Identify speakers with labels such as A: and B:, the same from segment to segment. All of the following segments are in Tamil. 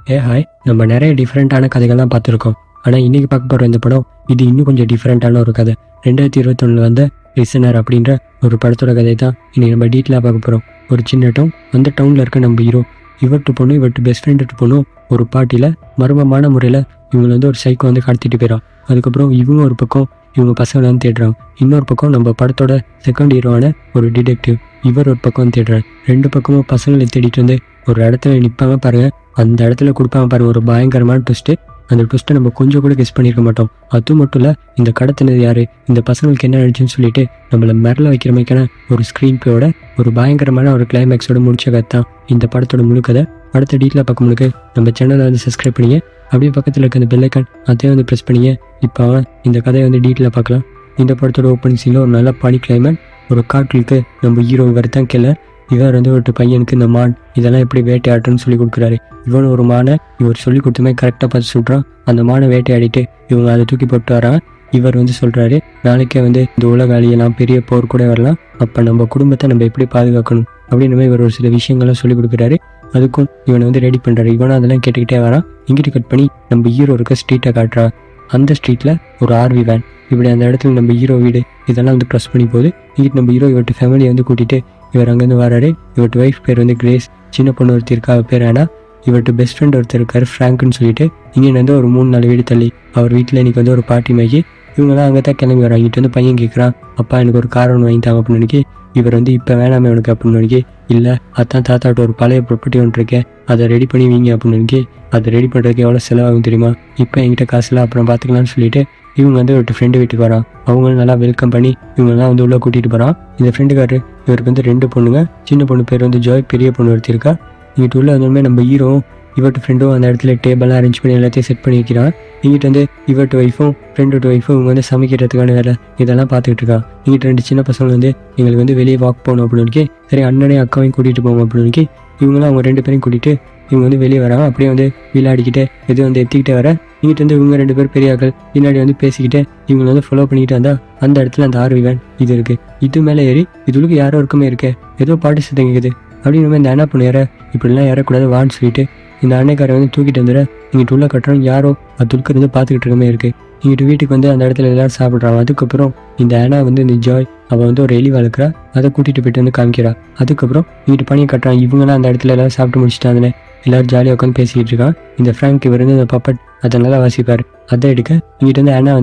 A: ஹாய், நம்ம நிறைய டிஃப்ரெண்ட்டான கதைகள்லாம் பார்த்துருக்கோம். ஆனால் இன்றைக்கி பார்க்க போகிற இந்த படம் இது இன்னும் கொஞ்சம் டிஃப்ரெண்ட்டான ஒரு கதை. 2021 வந்த லிசனர் அப்படின்ற ஒரு படத்தோட கதை தான் இன்றைக்கி நம்ம டீட்டெயிலாக பார்க்க போகிறோம். ஒரு சின்ன டவுன், அந்த டவுனில் இருக்க நம்ம ஹீரோ இவர்கிட்ட பொண்ணு இவர்கிட்ட பெஸ்ட் ஃப்ரெண்டுட்டு பொண்ணும் ஒரு பார்ட்டியில் மர்மமான முறையில் இவங்க ஒரு சைக்கோ கடத்திட்டு போயிடறான். அதுக்கப்புறம் இவங்க ஒரு பக்கம் இவங்க பசங்களை தேடுறாங்க. இன்னொரு பக்கம் நம்ம படத்தோட செகண்ட் ஹீரோவான ஒரு டிடெக்டிவ் இவர் ஒரு பக்கம் தேடுறாரு. ரெண்டு பக்கமும் பசங்களை தேடிட்டு வந்து ஒரு இடத்துல நிற்பாங்க பாருங்க. அந்த இடத்துல கொடுப்பாங்க பாருங்க ஒரு பயங்கரமான ட்விஸ்ட்டு. அந்த ட்விஸ்ட்டை நம்ம கொஞ்சம் கூட கெஸ் பண்ணியிருக்க மாட்டோம். அது மட்டும் இல்லை, இந்த கடத்தினது யார், இந்த பசங்களுக்கு என்ன நினச்சுன்னு சொல்லிட்டு நம்மளை மிரள வைக்கிற மாதிரியான ஒரு ஸ்க்ரீன் பிளேயோட ஒரு பயங்கரமான ஒரு கிளைமேக்ஸோட முடிச்ச கதை தான் இந்த படத்தோட முழு கதை. அடுத்த டீட்டெயிலாக பார்க்கும்போது நம்ம சேனலை சப்ஸ்கிரைப் பண்ணிங்க, அப்படியே பக்கத்தில் இருக்க அந்த பெல்லைக்கான் அதையும் ப்ரெஸ் பண்ணிங்க. இப்போ இந்த கதையை டீட்டெயிலாக பார்க்கலாம். இந்த படத்தோட ஓப்பனிங் சீனில் ஒரு நல்ல பனி கிளைமேட், ஒரு காட்டிலுக்கு நம்ம ஹீரோ இவர் தான் கில்லர். இவர் ஒரு பையனுக்கு இந்த மான் இதெல்லாம் எப்படி வேட்டையாடுறன்னு சொல்லி கொடுக்குறாரு. இவன் ஒரு மானை இவர் சொல்லி கொடுத்தமே கரெக்டாக பார்த்து சொல்கிறான். அந்த மானை வேட்டையாடிட்டு இவங்க அதை தூக்கி போட்டு வரான். இவர் சொல்கிறாரு, நாளைக்கே இந்த உலக அழியெல்லாம், பெரிய போர் கூட வரலாம், அப்போ நம்ம குடும்பத்தை நம்ம எப்படி பாதுகாக்கணும் அப்படின்னு இவர் ஒரு சில விஷயங்கள்லாம் சொல்லி கொடுக்குறாரு. அதுக்கும் இவனை ரெடி பண்ணுறாரு. இவனும் அதெல்லாம் கேட்டுக்கிட்டே வரான். இங்கிட்டு கட் பண்ணி நம்ம ஹீரோ இருக்க ஸ்ட்ரீட்டை காட்டுறான். அந்த ஸ்ட்ரீட்டில் ஒரு ஆர்வி வேன் இப்படி அந்த இடத்துல நம்ம ஹீரோ வீடு இதெல்லாம் ப்ரெஸ் பண்ணி போகுது. இங்கிட்டு நம்ம ஹீரோ இவர்கிட்ட ஃபேமிலியை கூட்டிகிட்டு இவர் அங்கேருந்து வராரு. இவர்கிட்ட ஒய்ஃப் பேர் கிரேஸ், சின்ன பொண்ணு ஒருத்தர் இருக்கா, அவர் பேர் ஆனால் இவர்கிட்ட பெஸ்ட் ஃப்ரெண்ட் ஒருத்தர் இருக்கார் ஃப்ராங்க்னு சொல்லிட்டு. இங்கே ஒரு 3-4 வீடு தள்ளி அவர் வீட்டில் இன்றைக்கி ஒரு பார்ட்டி மேகி. இவங்கெல்லாம் அங்கே தான் கிளம்பி வராங்க. இங்கிட்ட பையன் கேட்குறான், அப்பா எனக்கு ஒரு கார் ஒன்று வாங்கிட்டாங்க அப்படின்னு நினைக்கி. இவர் இப்போ வேணாமே உனக்கு அப்படின்னு நினைக்கி. இல்லை, அதான் தாத்தாட்ட ஒரு பழைய ப்ராப்பர்ட்டி ஒன்று இருக்கேன், அதை ரெடி பண்ணி வீங்க அப்படின்னு நினைக்கி. அதை ரெடி பண்ணுறதுக்கு எவ்வளோ செலவாகும் தெரியுமா, இப்போ என்கிட்ட காசு இல்லை, அப்புறம் பார்த்துக்கலாம்னு சொல்லிட்டு இவங்க ஒரு ஃப்ரெண்டு வீட்டுக்கு வரான். அவங்களும் நல்லா வெல்கம் பண்ணி இவங்கெல்லாம் உள்ளே கூட்டிகிட்டு போகிறான். இந்த ஃப்ரெண்டுக்காரு இவருக்கு 2 பொண்ணுங்க. சின்ன பொண்ணு பேர் ஜாய், பெரிய பொண்ணு ஒருத்திருக்கா. இங்கிட்ட உள்ள நம்ம ஹீரோவும் இவர்கிட்ட ஃப்ரெண்டும் அந்த இடத்துல டேபிளாக அரேஞ்ச் பண்ணி எல்லாத்தையும் செட் பண்ணி வைக்கிறான். இங்கிட்ட இவர்கிட்ட ஒய்ஃபும் ஃப்ரெண்டோட ஒய்ஃபும் இவங்க சமைக்கிறதுக்கான வேலை இதெல்லாம் பார்த்துக்கிட்டு இருக்கான். இங்கிட்ட 2 சின்ன பசங்க எங்களுக்கு வெளியே வாக் போகணும் அப்படின்னு சரி அண்ணனையும் அக்காவையும் கூட்டிகிட்டு போவோம் அப்படின்னு இவங்களாம் அவங்க 2 பேரையும் கூட்டிகிட்டு இவங்க வெளியே வராங்க. அப்படியே விளையாடிக்கிட்டே எது எத்திக்கிட்டே வர. இங்கிட்ட இவங்க 2 பேர் பெரியாக்கள் பின்னாடி பேசிக்கிட்டே இவங்க ஃபாலோ பண்ணிக்கிட்டு வந்தால் அந்த இடத்துல அந்த ஆர்வி வேன் இது இருக்குது. இது மேலே ஏறி இதுளுக்கு யாரோ இருக்குமே இருக்கு, ஏதோ பாட்டு சத்தம் கேட்குது அப்படின்னு இந்த அண்ணா பொண்ணு இப்படிலாம் ஏறக்கூடாது வான்னு சொல்லிட்டு இந்த அன்னைக்காரை தூக்கிட்டு வந்துட. இங்கிட்ட உள்ள கட்டுறோம் யாரோ அதுக்கு பார்த்துக்கிட்டு இருக்கமே இருக்குது. இங்கிட்ட வீட்டுக்கு அந்த இடத்துல எல்லாரும் சாப்பிட்றாங்க. அதுக்கப்புறம் இந்த அண்ணா இந்த ஜாய் அவள் ஒரு எலி வளர்க்குறா, அதை கூட்டிகிட்டு போயிட்டு காமிக்கிறா. அதுக்கப்புறம் இங்கிட்ட பணியை கட்டுறான். இவங்களாம் அந்த இடத்துல எல்லாரும் சாப்பிட்டு முடிச்சுட்டாங்கன்னு எல்லாரும் ஜாலியாக உட்காந்து பேசிக்கிட்டு இருக்கான். இந்த ஃப்ராங்க் இவர் இந்த பப்பட் அதை நல்லா வாசிப்பார். அதை எடுக்க இங்கிட்ட அண்ணா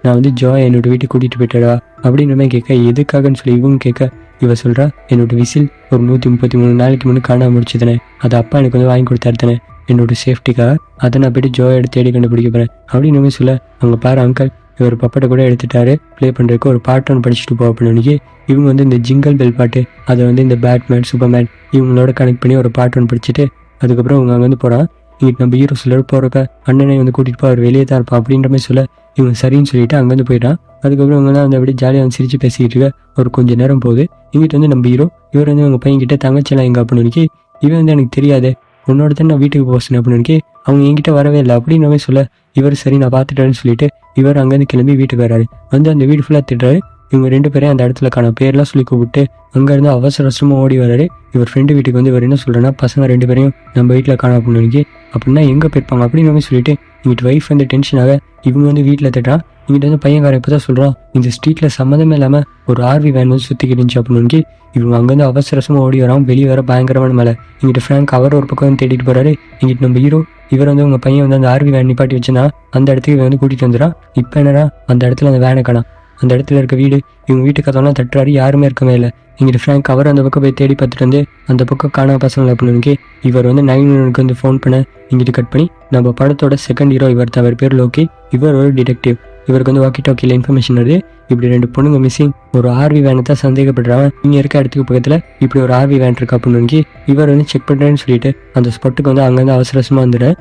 A: நான் ஜாய் என்னோட வீட்டுக்கு கூட்டிகிட்டு போயிட்டா அப்படின்னு கேட்க, எதுக்காகன்னு சொல்லி இவங்க கேட்க இவ சொல்கிறா, என்னோட விசில் ஒரு 133 நாளைக்கு முன்னே காணாம முடிச்சுதானே, அது அப்பா எனக்கு வாங்கி கொடுத்தாரு தானே என்னோட சேஃப்டிக்காக, அதை நான் போய்ட்டு ஜோயை எடுத்து தேடி கண்டுபிடிக்க போகிறேன் அப்படின்னு சொல்ல, அவங்க பாரு அங்கிள் இவர் பப்பட்டை கூட எடுத்துட்டாரு ப்ளே பண்ணுறதுக்கு ஒரு பாட்டு ஒன்று படிச்சுட்டு போ அப்படின்னு இவங்க இந்த ஜிங்கல் பெல் பாட்டு அதை இந்த பேட்மேன் சூப்பர்மேன் இவங்களோட கனெக்ட் பண்ணி ஒரு பாட்டு ஒன்று படிச்சுட்டு அதுக்கப்புறம் அவங்க அங்கே போகிறான். இங்கிட்ட நம்ம ஹீரோ சொல்ல போகிறப்ப அண்ணனை கூட்டிகிட்டு போ, அவர் வெளியே தான் இருப்பான் அப்படின்ற மாதிரி சொல்ல இவங்க சரின்னு சொல்லிட்டு அங்கேருந்து போயிட்டான். அதுக்கப்புறம் இவங்கலாம் அப்படி ஜாலியாக சிரிச்சு பேசிக்கிட்டு இருக்க. ஒரு கொஞ்சம் நேரம் போகுது. இங்கிட்ட நம்ம ஹீரோ இவர் அவங்க பையன்கிட்ட தங்கச்சலாம் எங்கே அப்படின்னு இவன் எனக்கு தெரியாது, உன்னோட தான் நான் வீட்டுக்கு போசேன் அப்படின்னு அவங்க என்கிட்ட வரவே இல்லை அப்படின்னு சொல்ல, இவர் சரி நான் பார்த்துட்டேன்னு சொல்லிட்டு இவர் அங்கேருந்து கிளம்பி வீட்டுக்கு வராரு. அந்த வீடு ஃபுல்லாக திட்டுறாரு. இவங்க 2 பேரையும் அந்த இடத்துல காண பேர்லாம் சொல்லி கூப்பிட்டு அங்கேருந்து அவசர அவசரமாக ஓடி வராரு. இவர் ஃப்ரெண்டு வீட்டுக்கு இவர் என்ன சொல்கிறேன்னா, பசங்க 2 பேரையும் நம்ம வீட்டில் காண அப்படின்னு அப்படின்னா எங்கே போயிருப்பாங்க அப்படின்னு சொல்லிட்டு இங்கிட்ட ஒய்ஃப் டென்ஷனாக இவங்க வீட்டில் திட்டுறான். இங்கிட்ட பையன்காரன் இப்போ தான் சொல்கிறான், இந்த ஸ்ட்ரீட்டில் சம்மந்தமே இல்லாமல் ஒரு ஆர்வி வேன் சுற்றிக்கிட்டு இருந்துச்சு அப்படின்னு இவங்க அங்கேருந்து அவசரமாக ஓடி வரான். வெளியே வர பயங்கரமான மேலே. இங்கிட்ட ஃப்ராங்க் அவர் ஒரு பக்கம் தேடிட்டு போகிறாரு. இங்கிட்ட நம்ம ஹீரோ இவர் உங்க பையன் அந்த ஆர்வி வேன் நிப்பாட்டி வச்சுன்னா அந்த இடத்துக்கு இவன் கூட்டிகிட்டு வந்துடான். இப்போ என்னடா அந்த இடத்துல அந்த வேனை காணாம். அந்த இடத்துல இருக்க வீடு இவங்க வீட்டு கதவெல்லாம் தட்டுறாரு, யாருமே இருக்கவே இல்லை. இங்கிட்ட ஃப்ராங்க் அவர் அந்த பக்கம் போய் தேடி பார்த்துட்டு அந்த பக்கம் காணாம பசங்களை அப்படின்னு இவர் 911 ஃபோன் பண்ண. இங்கிட்டு கட் பண்ணி நம்ம படத்தோட செகண்ட் ஹீரோ இவர் தான், அவர் பேர் லோகி. இவர் ஒரு டிடெக்டிவ். இவருக்கு வாக்கி டாக்கியில் இன்ஃபர்மேஷன் வருது, இப்படி 2 பொண்ணுங்க மிஸ்ஸிங், ஒரு ஆர்வி வேனை தான் சந்தேகப்படுறாங்க. இங்கே இருக்க இடத்துக்கு பக்கத்தில் இப்படி ஒரு ஆர்வி வேன் இருக்கு அப்படின்னு இவர் செக் பண்ணுறேன்னு சொல்லிட்டு அந்த ஸ்பாட்டுக்கு அங்கேருந்து அவசரமாக வந்துடுறேன்.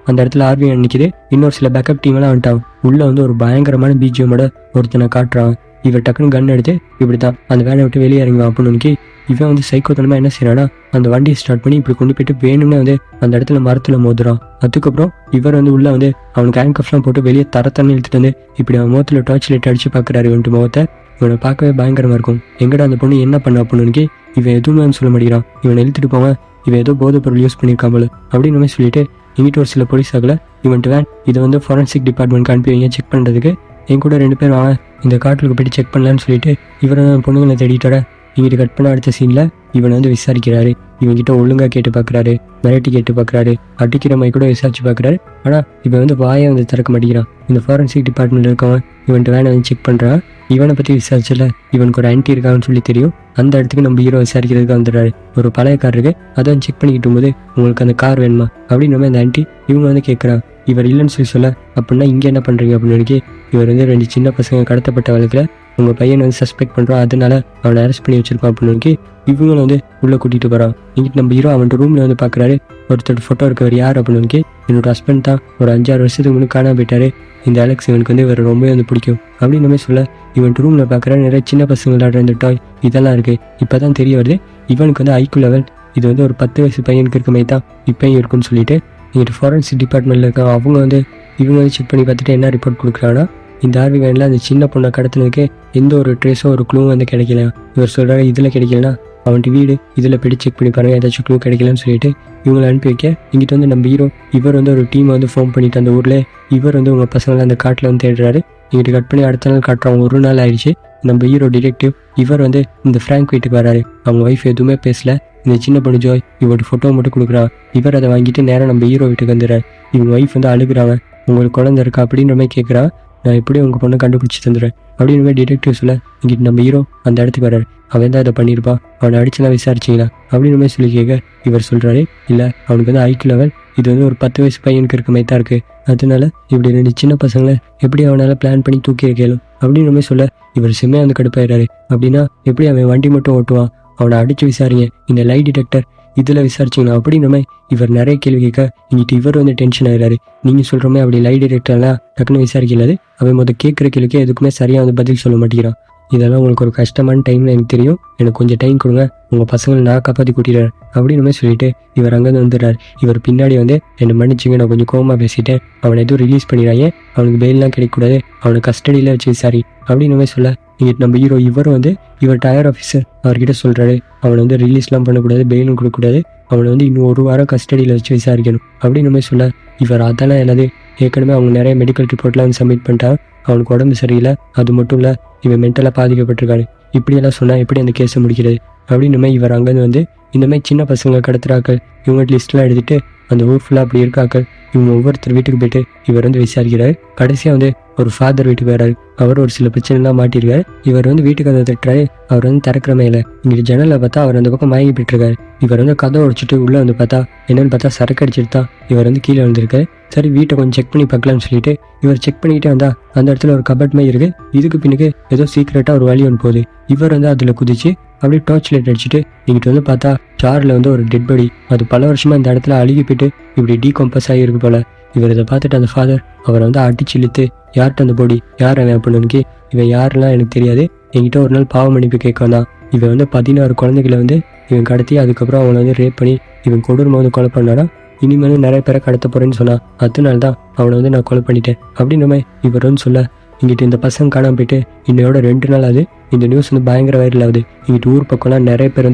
A: அந்த இடத்துல ஆர்வி வேன் நிற்கிது. இன்னொரு சில பேக்கப் டீமெல்லாம் வந்துட்டாங்க. உள்ளே ஒரு பயங்கரமான பிஜிஎம்மோட ஒருத்தனை காட்டுறாங்க. இவர் டக்குன்னு கன் எடுத்து இப்படி தான் அந்த வேனை விட்டு வெளியே இறங்குவான் அப்படின்னு இவன் சைக்கோத்தனமாக என்ன செய்யறானா, அந்த வண்டியை ஸ்டார்ட் பண்ணி இப்படி கொண்டு போயிட்டு வேணும்னு அந்த இடத்துல மரத்தில் மோதுறான். அதுக்கப்புறம் இவர் உள்ள அவனுக்கு ஹேண்ட் கஃப்லாம் போட்டு வெளியே தரத்தண்ணி இழுத்துட்டு இப்படி அவன் முகத்தில் டார்ச் லைட் அடிச்சு பார்க்குறாரு. முகத்தை இவனை பார்க்கவே பயங்கரமாக இருக்கும். எங்கடா அந்த பொண்ணு என்ன பண்ண அப்படின்னு இவன் எதுவுமே சொல்ல மாட்டேங்கிறான். இவனை இழுத்துட்டு போவான், இவன் ஏதோ போதை பொருள் யூஸ் பண்ணியிருக்கான் போல அப்படின்னு சொல்லிட்டு இங்கிட்ட ஒரு சில போலீஸ் ஆகலை இவன்ட்டு வேன் இதை வந்து ஃபாரன்சிக் டிபார்ட்மெண்ட்க்கு அனுப்பி வைங்க செக் பண்ணுறதுக்கு. என் கூட 2 பேர் வாங்க இந்த காட்டுக்கு போய்ட்டு செக் பண்ணலான்னு சொல்லிட்டு இவரை தான் பொண்ணுங்களை தேடிட்டு வர. இங்கிட்ட கட் பண்ண அடுத்த சீனில் இவனை வந்து விசாரிக்கிறாரு. இவன்கிட்ட ஒழுங்காக கேட்டு பார்க்குறாரு, மிரட்டி கேட்டு பார்க்குறாரு, அடிக்கிற மாதிரி கூட விசாரிச்சு பார்க்குறாரு. ஆனால் இவன் வந்து வாயை வந்து திறக்க மாட்டேங்கிறான். இந்த ஃபாரன்சிக் டிபார்ட்மெண்ட் இருக்கவன் இவன்ட்டு வேனை வந்து செக் பண்ணுறான். இவனை பற்றி விசாரிச்சல இவனுக்கு ஒரு ஆன்ட்டி இருக்கான்னு சொல்லி தெரியும். அந்த இடத்துக்கு நம்ம ஹீரோ விசாரிக்கிறதுக்கு வந்துடுறாரு. ஒரு பழைய கார் இருக்கு, அதான் செக் பண்ணிக்கிட்டு போது உங்களுக்கு அந்த கார் வேணுமா அப்படின்னு நம்ம அந்த ஆன்ட்டி இவங்க வந்து கேட்குறான். இவர் இல்லைன்னு சொல்ல அப்படின்னா இங்கே என்ன பண்ணுறீங்க அப்படின்னு இவர் வந்து 2 சின்ன பசங்க கடத்தப்பட்ட வழக்கில் உங்கள் பையனை வந்து சஸ்பெக்ட் பண்ணுறோம், அதனால அவனை அரெஸ்ட் பண்ணி வச்சிருக்கோம் அப்படின்னு இவங்களும் வந்து உள்ளே கூட்டிகிட்டு போகிறான். இங்கிட்டு நம்ம ஹீரோ அவன்ட்டு ரூமில் வந்து பார்க்குறாரு. ஒருத்தர் ஃபோட்டோ இருக்கவர் யார் அப்படின்னு என்னோட ஹஸ்பண்ட் தான், ஒரு 5-6 வருஷத்துக்கு முன்னாடி காணாம போயிட்டாரு. இந்த அலெக்ஸ் இவனுக்கு வந்து இவர் ரொம்பவே வந்து பிடிக்கும் அப்படின்னு நம்ம சொல்ல இவன்ட்டு ரூமில் பார்க்குற நிறைய சின்ன பசங்க விளையாடுற இந்த டாய் இதெல்லாம் இருக்குது. இப்போ தான் தெரிய வருது இவனுக்கு வந்து ஐக்யூ லெவல் இது வந்து ஒரு 10 வயசு பையனுக்கு இருக்க மாதிரி தான் இப்போயும் இருக்குன்னு சொல்லிட்டு இங்கிட்ட ஃபாரன்சிக் டிபார்ட்மெண்ட்டில் இருக்க அவங்க வந்து இவங்க வந்து செக் பண்ணி பார்த்துட்டு என்ன ரிப்போர்ட் கொடுக்குறாங்கன்னா இந்த ஆர்வி வேனில் அந்த சின்ன பொண்ணை கடத்தினதுக்கு எந்த ஒரு ட்ரேஸோ ஒரு க்ளூ வந்து கிடைக்கல. இவர் சொல்கிறாரு இதில் கிடைக்கலனா அவன்ட்டு வீடு இதில் போய்ட்டு செக் பண்ணி பாருங்கள் ஏதாச்சும் க்ளூ கிடைக்கலன்னு சொல்லிட்டு இவங்களை அனுப்பி வைக்க இங்கிட்ட வந்து நம்ம ஹீரோ இவர் வந்து ஒரு டீமை வந்து ஃபார்ம் பண்ணிட்டு அந்த ஊரில் இவர் வந்து உங்கள் பசங்களை அந்த காட்டில் வந்து தேடுறாரு. இங்கிட்ட கட் பண்ணி அடுத்த நாள் காட்டுறவங்க ஒரு நாள் ஆயிடுச்சு. நம்ம ஹீரோ டிடெக்டிவ் இவர் வந்து இந்த ஃப்ராங்க் வீட்டுக்கு வராரு. அவங்க ஒய்ஃப் எதுவுமே பேசல. இந்த சின்ன பொண்ணு ஜோய் இவரோட ஃபோட்டோ மட்டும் கொடுக்குறான். இவர் அதை வாங்கிட்டு நேராக நம்ம ஹீரோ வீட்டுக்கு வந்துடுறாரு. இவங்க ஒய்ஃப் வந்து அழுகுறாங்க. உங்களுக்கு குழந்தை இருக்கா அப்படின்ற மாதிரி கேட்குறா. நான் எப்படியும் உங்கள் பொண்ணை கண்டுபிடிச்சி தந்துடுறேன் அப்படின்னு மாதிரி டிடெக்டிவ் சொல்ல இங்கிட்ட நம்ம ஹீரோ அந்த இடத்துக்கு வர்றாரு. அவன் தான் அதை பண்ணியிருப்பான், அவனை அடிச்சுலாம் விசாரிச்சிங்களா அப்படின்னு மாதிரி சொல்லி கேட்க இவர் சொல்கிறாரு இல்லை அவனுக்கு வந்து ஐக்யூ லெவல் இது வந்து ஒரு 10 வயசு பையனுக்கு இருக்க மாதிரி தான் இருக்குது, அதனால இப்படி 2 சின்ன பசங்களை எப்படி அவனால் பிளான் பண்ணி தூக்கி வைக்கலும் அப்படின்னு மாதிரி சொல்ல இவர் செம்மையாக வந்து கடுப்பாயிடுறாரு. அப்படின்னா எப்படி அவன் வண்டி மட்டும் ஓட்டுவான், அவனை அடித்து விசாரிங்க, இந்த லை டிடெக்டர் இதில் விசாரிச்சிங்களா அப்படின்ற மாதிரி இவர் நிறைய கேள்வி கேட்க இங்கிட்டு இவர் வந்து டென்ஷன் ஆகிறாரு. நீங்கள் சொல்கிற மாதிரி அப்படி லை டிடெக்டர்லாம் டக்குன்னு விசாரிக்கலாது, அவன் முதல் கேட்குற கேள்விக்கே எதுக்குமே சரியாக வந்து பதில் சொல்ல மாட்டேங்கிறான். இதெல்லாம் உங்களுக்கு ஒரு கஷ்டமான டைமில் எனக்கு தெரியும், எனக்கு கொஞ்சம் டைம் கொடுங்க, உங்கள் பசங்களை நான் காப்பாற்றி கூட்டிடுறேன் அப்படின்னு மாதிரி சொல்லிட்டு இவர் அங்கேருந்து வந்துடுறாரு. இவர் பின்னாடி வந்து என்னை மன்னிச்சுங்க நான் கொஞ்சம் கோவமாக பேசிட்டேன், அவனை எதுவும் ரிலீஸ் பண்ணிடுறாங்க, அவனுக்கு பெயிலெலாம் கிடைக்கக்கூடாது, அவனை கஸ்டடியில் வச்சு விசாரி அப்படின்னு மாதிரி சொல்ல இங்கிட்டு நம்ம ஹீரோ இவர் வந்து இவர் டயர் ஆஃபீஸர் அவர்கிட்ட சொல்கிறாரு அவனை வந்து ரிலீஸ்லாம் பண்ணக்கூடாது, பெயிலும் கொடுக்கக்கூடாது, அவனை வந்து இன்னும் 1 வாரம் கஸ்டடியில் வச்சு விசாரிக்கணும் அப்படின்னு மாதிரி சொல்ல இவர் அதெல்லாம் என்னது ஏற்கனவே அவங்க நிறைய மெடிக்கல் ரிப்போர்ட்லாம் வந்து சப்மிட் பண்ணிட்டான், அவனுக்கு உடம்பு சரியில்லை, அது மட்டும் இல்லை இவன் மென்டலாக பாதிக்கப்பட்டிருக்காரு, இப்படியெல்லாம் சொன்னால் எப்படி அந்த கேஸை முடிக்கிறது அப்படின்னு மாதிரி இவர் அங்கேருந்து வந்து இந்த மாதிரி சின்ன பசங்களை கடத்துறாக்கள் இவங்க லிஸ்ட்லாம் எடுத்துகிட்டு அந்த ஊர் ஃபுல்லாக அப்படி இருக்காக்கள் இவங்க ஒவ்வொருத்தர் வீட்டுக்கு போய்ட்டு இவர் வந்து விசாரிக்கிறாரு. கடைசியாக வந்து ஒரு ஃபாதர் வீட்டுக்கு வர்றாரு. அவர் ஒரு சில பிரச்சனைலாம் மாட்டிருக்காரு. இவர் வந்து வீட்டுக்கு அதை தட்டுறாரு. அவர் வந்து திறக்கிற மேலே இங்கிட்ட ஜன்னலை பார்த்தா அவர் அந்த பக்கம் மயங்கி போயிட்டுருக்காரு. இவர் வந்து கதை உடைச்சிட்டு உள்ளே வந்து பார்த்தா என்னென்னு பார்த்தா சரக்கு அடிச்சிட்டு தான் இவர் வந்து கீழே வந்திருக்காரு. சரி வீட்டை கொஞ்சம் செக் பண்ணி பார்க்கலாம்னு சொல்லிட்டு இவர் செக் பண்ணிக்கிட்டே வந்தா அந்த இடத்துல ஒரு கபட் மாதிரி இருக்குது. இதுக்கு பின்னுக்கு ஏதோ சீக்கிரட்டாக ஒரு வழி ஒன்று போகுது. இவர் வந்து அதில் குதிச்சு அப்படியே டார்ச் லைட் அடிச்சுட்டு இங்கிட்ட வந்து பார்த்தா ஜாரில் வந்து ஒரு டெட் பாடி, அது பல வருஷமாக இந்த இடத்துல அழுகி போயிட்டு இப்படி டீகம்பஸ் ஆகிருக்கு போல. இவர் இதை பார்த்துட்டு அந்த ஃபாதர் அவரை வந்து அடிச்சு இழுத்து யார்கிட்ட அந்த பாடி யார் அவன் அப்படின்னு இவன் யாரெல்லாம் எனக்கு தெரியாது, என்கிட்ட ஒரு நாள் பாவ மன்னிப்பு கேட்கலாம், இவன் வந்து 16 குழந்தைகளை வந்து இவன் கடத்தி அதுக்கப்புறம் அவனை வந்து ரேப் பண்ணி இவன் கொடூரமாக வந்து கொலை பண்ணானா, இனிமேலும் நிறைய பேரை கடத்த போகிறேன்னு சொன்னான், அதனால தான் அவனை வந்து நான் கொலை பண்ணிட்டேன் அப்படின்ற மாதிரி இவர் வந்து சொல்ல இங்கிட்ட இந்த பசங்க காணாமல் போயிட்டு இன்னையோட 2 நாள் ஆகுது. இந்த நியூஸ் வந்து பயங்கர வைரல் ஆகுது. இங்கிட்ட ஊர் பக்கம்லாம் நிறைய பேர்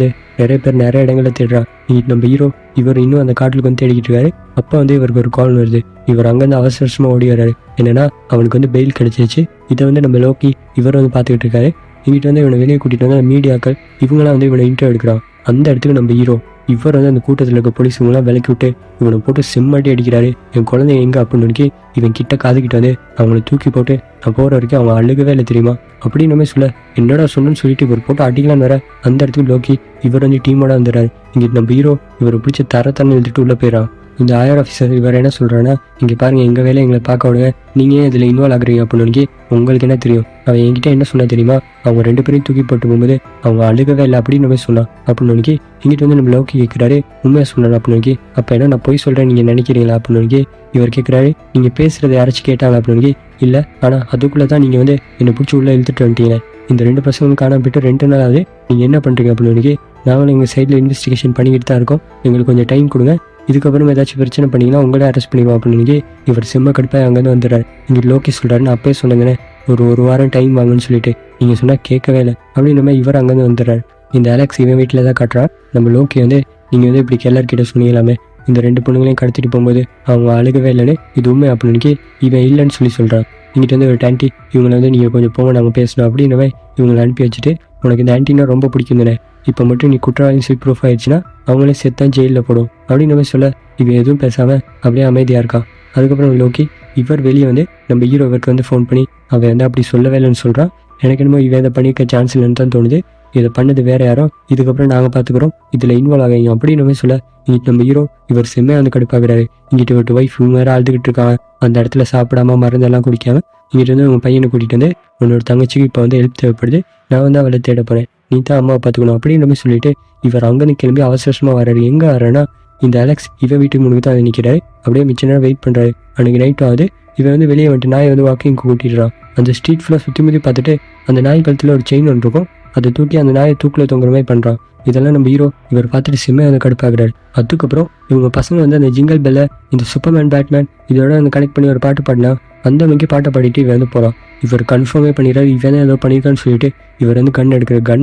A: நிறைய இடங்களில் தேடுறான். இங்கிட்ட நம்ம ஹீரோ இவர் இன்னும் அந்த காட்டுக்கு வந்து தேடிக்கிட்டு இருக்காரு. அப்போ வந்து இவருக்கு ஒரு கால் வருது. இவர் அங்கேருந்து அவசரமாக ஓடி வர்றாரு. என்னன்னா அவனுக்கு வந்து பெயில் கிடைச்சிச்சு. இதை வந்து நம்ம லோக்கி இவர் வந்து பார்த்துக்கிட்டு இருக்காரு. இங்கிட்ட வந்து இவனை வெளியே கூட்டிகிட்டு வந்து மீடியாக்கள் இவங்களாம் வந்து இவனை இன்டர்வியூ எடுக்கிறான். அந்த இடத்துக்கு நம்ம ஹீரோ இவர் வந்து அந்த கூட்டத்தில் இருக்க போலீஸுங்களாம் விலக்கி விட்டு இவனை போட்டு செம்மட்டி அடிக்கிறாரு. என் குழந்தை எங்கே அப்படின்னு இவன் கிட்ட காதுகிட்ட வந்து அவங்கள தூக்கி போட்டு நான் போகிற வரைக்கும் அவங்க அழுகவே இல்லை தெரியுமா அப்படின்னு சொல்ல என்னடா சொன்னு சொல்லிட்டு இவர் போட்டு அடிக்கலாம் வர அந்த இடத்துக்கு லோக்கி இவர் வந்து டீமோட வந்துடுறாரு. இங்கே நம்ம ஹீரோ இவரை பிடிச்சி தரத்தன்னு எழுதிட்டு உள்ளே போயிடறான். இந்த ஆயர் ஆஃபீஸர் இவர் என்ன சொல்கிறான்னா இங்கே பாருங்கள் எங்கள் வேலை எங்களை பார்க்க விடுங்க, நீங்கள் ஏன் இதில் இன்வால்வ் ஆகுறீங்க அப்படின்னு உங்களுக்கு என்ன தெரியும், அவன் என்கிட்ட என்ன சொன்னா தெரியுமா, அவங்க 2 பேரையும் தூக்கி போட்டு போகும்போது அவங்க அழுகவே இல்லை அப்படின்னு சொன்னான் அப்படின்னு இங்கிட்ட வந்து நம்ம லோக்கி கேட்குறாரு உண்மையாக சொன்னான் அப்படின்னு. அப்போ என்ன நான் போய் சொல்கிறேன் நீங்கள் நினைக்கிறீங்களா அப்படின்னு இவர் கேட்குறாரு. நீங்கள் பேசுகிறத யாராச்சும் கேட்டாங்க அப்படின்னு இல்லை, ஆனால் அதுக்குள்ளே தான் நீங்கள் வந்து என்னை பிடிச்சி உள்ளே இழுத்துட்டு வந்துட்டீங்க, இந்த 2 பசங்களும் காணாம போயிட்டு 2 நாள் ஆகுது, நீங்கள் என்ன பண்ணுறீங்க அப்படின்னு நாங்களும் எங்கள் சைடில் இன்வெஸ்டிகேஷன் பண்ணிக்கிட்டு தான் இருக்கோம், எங்களுக்கு கொஞ்சம் டைம் கொடுங்க, இதுக்கப்புறம் ஏதாச்சும் பிரச்சனை பண்ணிங்கன்னா உங்களே அரெஸ்ட் பண்ணிடுவோம் அப்படின்னு இவர் செம்ம கடுப்பாக அங்கேருந்து வந்துடுறாரு. இங்கே லோகி சொல்கிறாரு நான் அப்பயே சொன்னேங்கண்ணே ஒரு வாரம் டைம் வாங்கன்னு சொல்லிட்டு நீங்கள் சொன்னால் கேட்கவே இல்லை அப்படின்ற மாதிரி இவர் அங்கேருந்து வந்துடுறாரு. இந்த அலெக்ஸ் இவன் வீட்டில் தான் காட்டுறான். நம்ம லோக்கி வந்து நீங்கள் வந்து இப்படி எல்லார்கிட்ட சொன்னீங்களாமே இந்த 2 பொண்ணுங்களையும் கடத்திட்டு போகும்போது அவங்க அழுகவே இல்லைன்னு இது உண்மை அப்படின்னு இவன் இல்லைன்னு சொல்கிறான். இங்கிட்ட வந்து ஒரு ஆன்ட்டி இவங்களை வந்து நீங்கள் கொஞ்சம் போங்க நாங்கள் பேசணும் அப்படின்னவே இவங்களை அனுப்பி வச்சுட்டு உனக்கு இந்த ஆன்ட்டினா ரொம்ப பிடிக்கும் தானே, இப்போ மட்டும் நீ குற்றவாளி சொல்லி ப்ரூஃப் ஆயிடுச்சுன்னா அவங்களே செத்தான் ஜெயிலில் போடும் அப்படின்னு சொல்ல இவன் எதுவும் பேசாமல் அப்படியே அமைதியாக இருக்கான். அதுக்கப்புறம் லோக்கி இவர் வெளியே வந்து நம்ம ஹீரோ இவருக்கு வந்து ஃபோன் பண்ணி அவன் வந்து அப்படி சொல்லவே இல்லைன்னு சொல்கிறான். எனக்கு என்னமோ இவன் இதை பண்ணிக்க சான்ஸ் இல்லைன்னு தான் தோணுது, இதை பண்ணது வேற யாரோ, இதுக்கப்புறம் நாங்கள் பார்த்துக்குறோம், இதில் இன்வால்வ் ஆகிங்க அப்படின்னு சொல்ல இங்கிட்டு நம்ம ஹீரோ இவர் செம்மையாக வந்து கடுப்பாகிறாரு. இங்கிட்ட விட்டு ஒய்ஃப் இவங்க வேறு அழுதுகிட்டு இருக்காங்க, அந்த இடத்துல சாப்பிடாம மருந்தெல்லாம் குடிக்காம. இங்கிட்ட வந்து உங்கள் பையனை கூட்டிகிட்டு வந்து உன்னோட தங்கச்சிக்கு இப்போ வந்து ஹெல்ப் தேவைப்படுது, நான் வந்து அவளை தேட போகிறேன், நீ தான் அம்மாவை பார்த்துக்கணும் அப்படின்னு சொல்லிட்டு இவர் அங்கேருந்து கிளம்பி அவசரமாக வர்றாரு. எங்கே வர்றேன்னா இந்த அலெக்ஸ் இவன் வீட்டுக்கு முன்னாடி தான் நிற்கிறாரு. அப்படியே மிச்ச நேரம் வெயிட் பண்ணுறாரு. அன்றைக்கி நைட்டும் ஆகுது. இவன் வந்து வெளியே வந்துட்டு நாயை வந்து வாக்கிங் கூட்டிடுறான். அந்த ஸ்ட்ரீட் ஃபுல்லாக சுற்றி முற்றி பார்த்துட்டு அந்த நாய் கழுத்தில் ஒரு செயின் ஒன்று இருக்கும், அதை தூக்கி அந்த நாயை தூக்கில் தொங்குற மாதிரி பண்ணுறான். இதெல்லாம் நம்ம ஹீரோ இவர் பார்த்துட்டு செம்மையாக வந்து கடுப்பாகிறாரு. அதுக்கப்புறம் இவங்க பசங்க வந்து அந்த ஜிங்கல் பெல்லை இந்த சூப்பர்மேன் பேட்மேன் இதோட வந்து கனெக்ட் பண்ணி ஒரு பாட்டு பாடினா அந்த அன்னைக்கு பாட்டை பாடிட்டு இவன் வந்து போகிறான். இவர் கன்ஃபார்மே பண்ணிடுறாரு இவன் தான் ஏதோ பண்ணியிருக்கான்னு சொல்லிட்டு இவர் வந்து கன்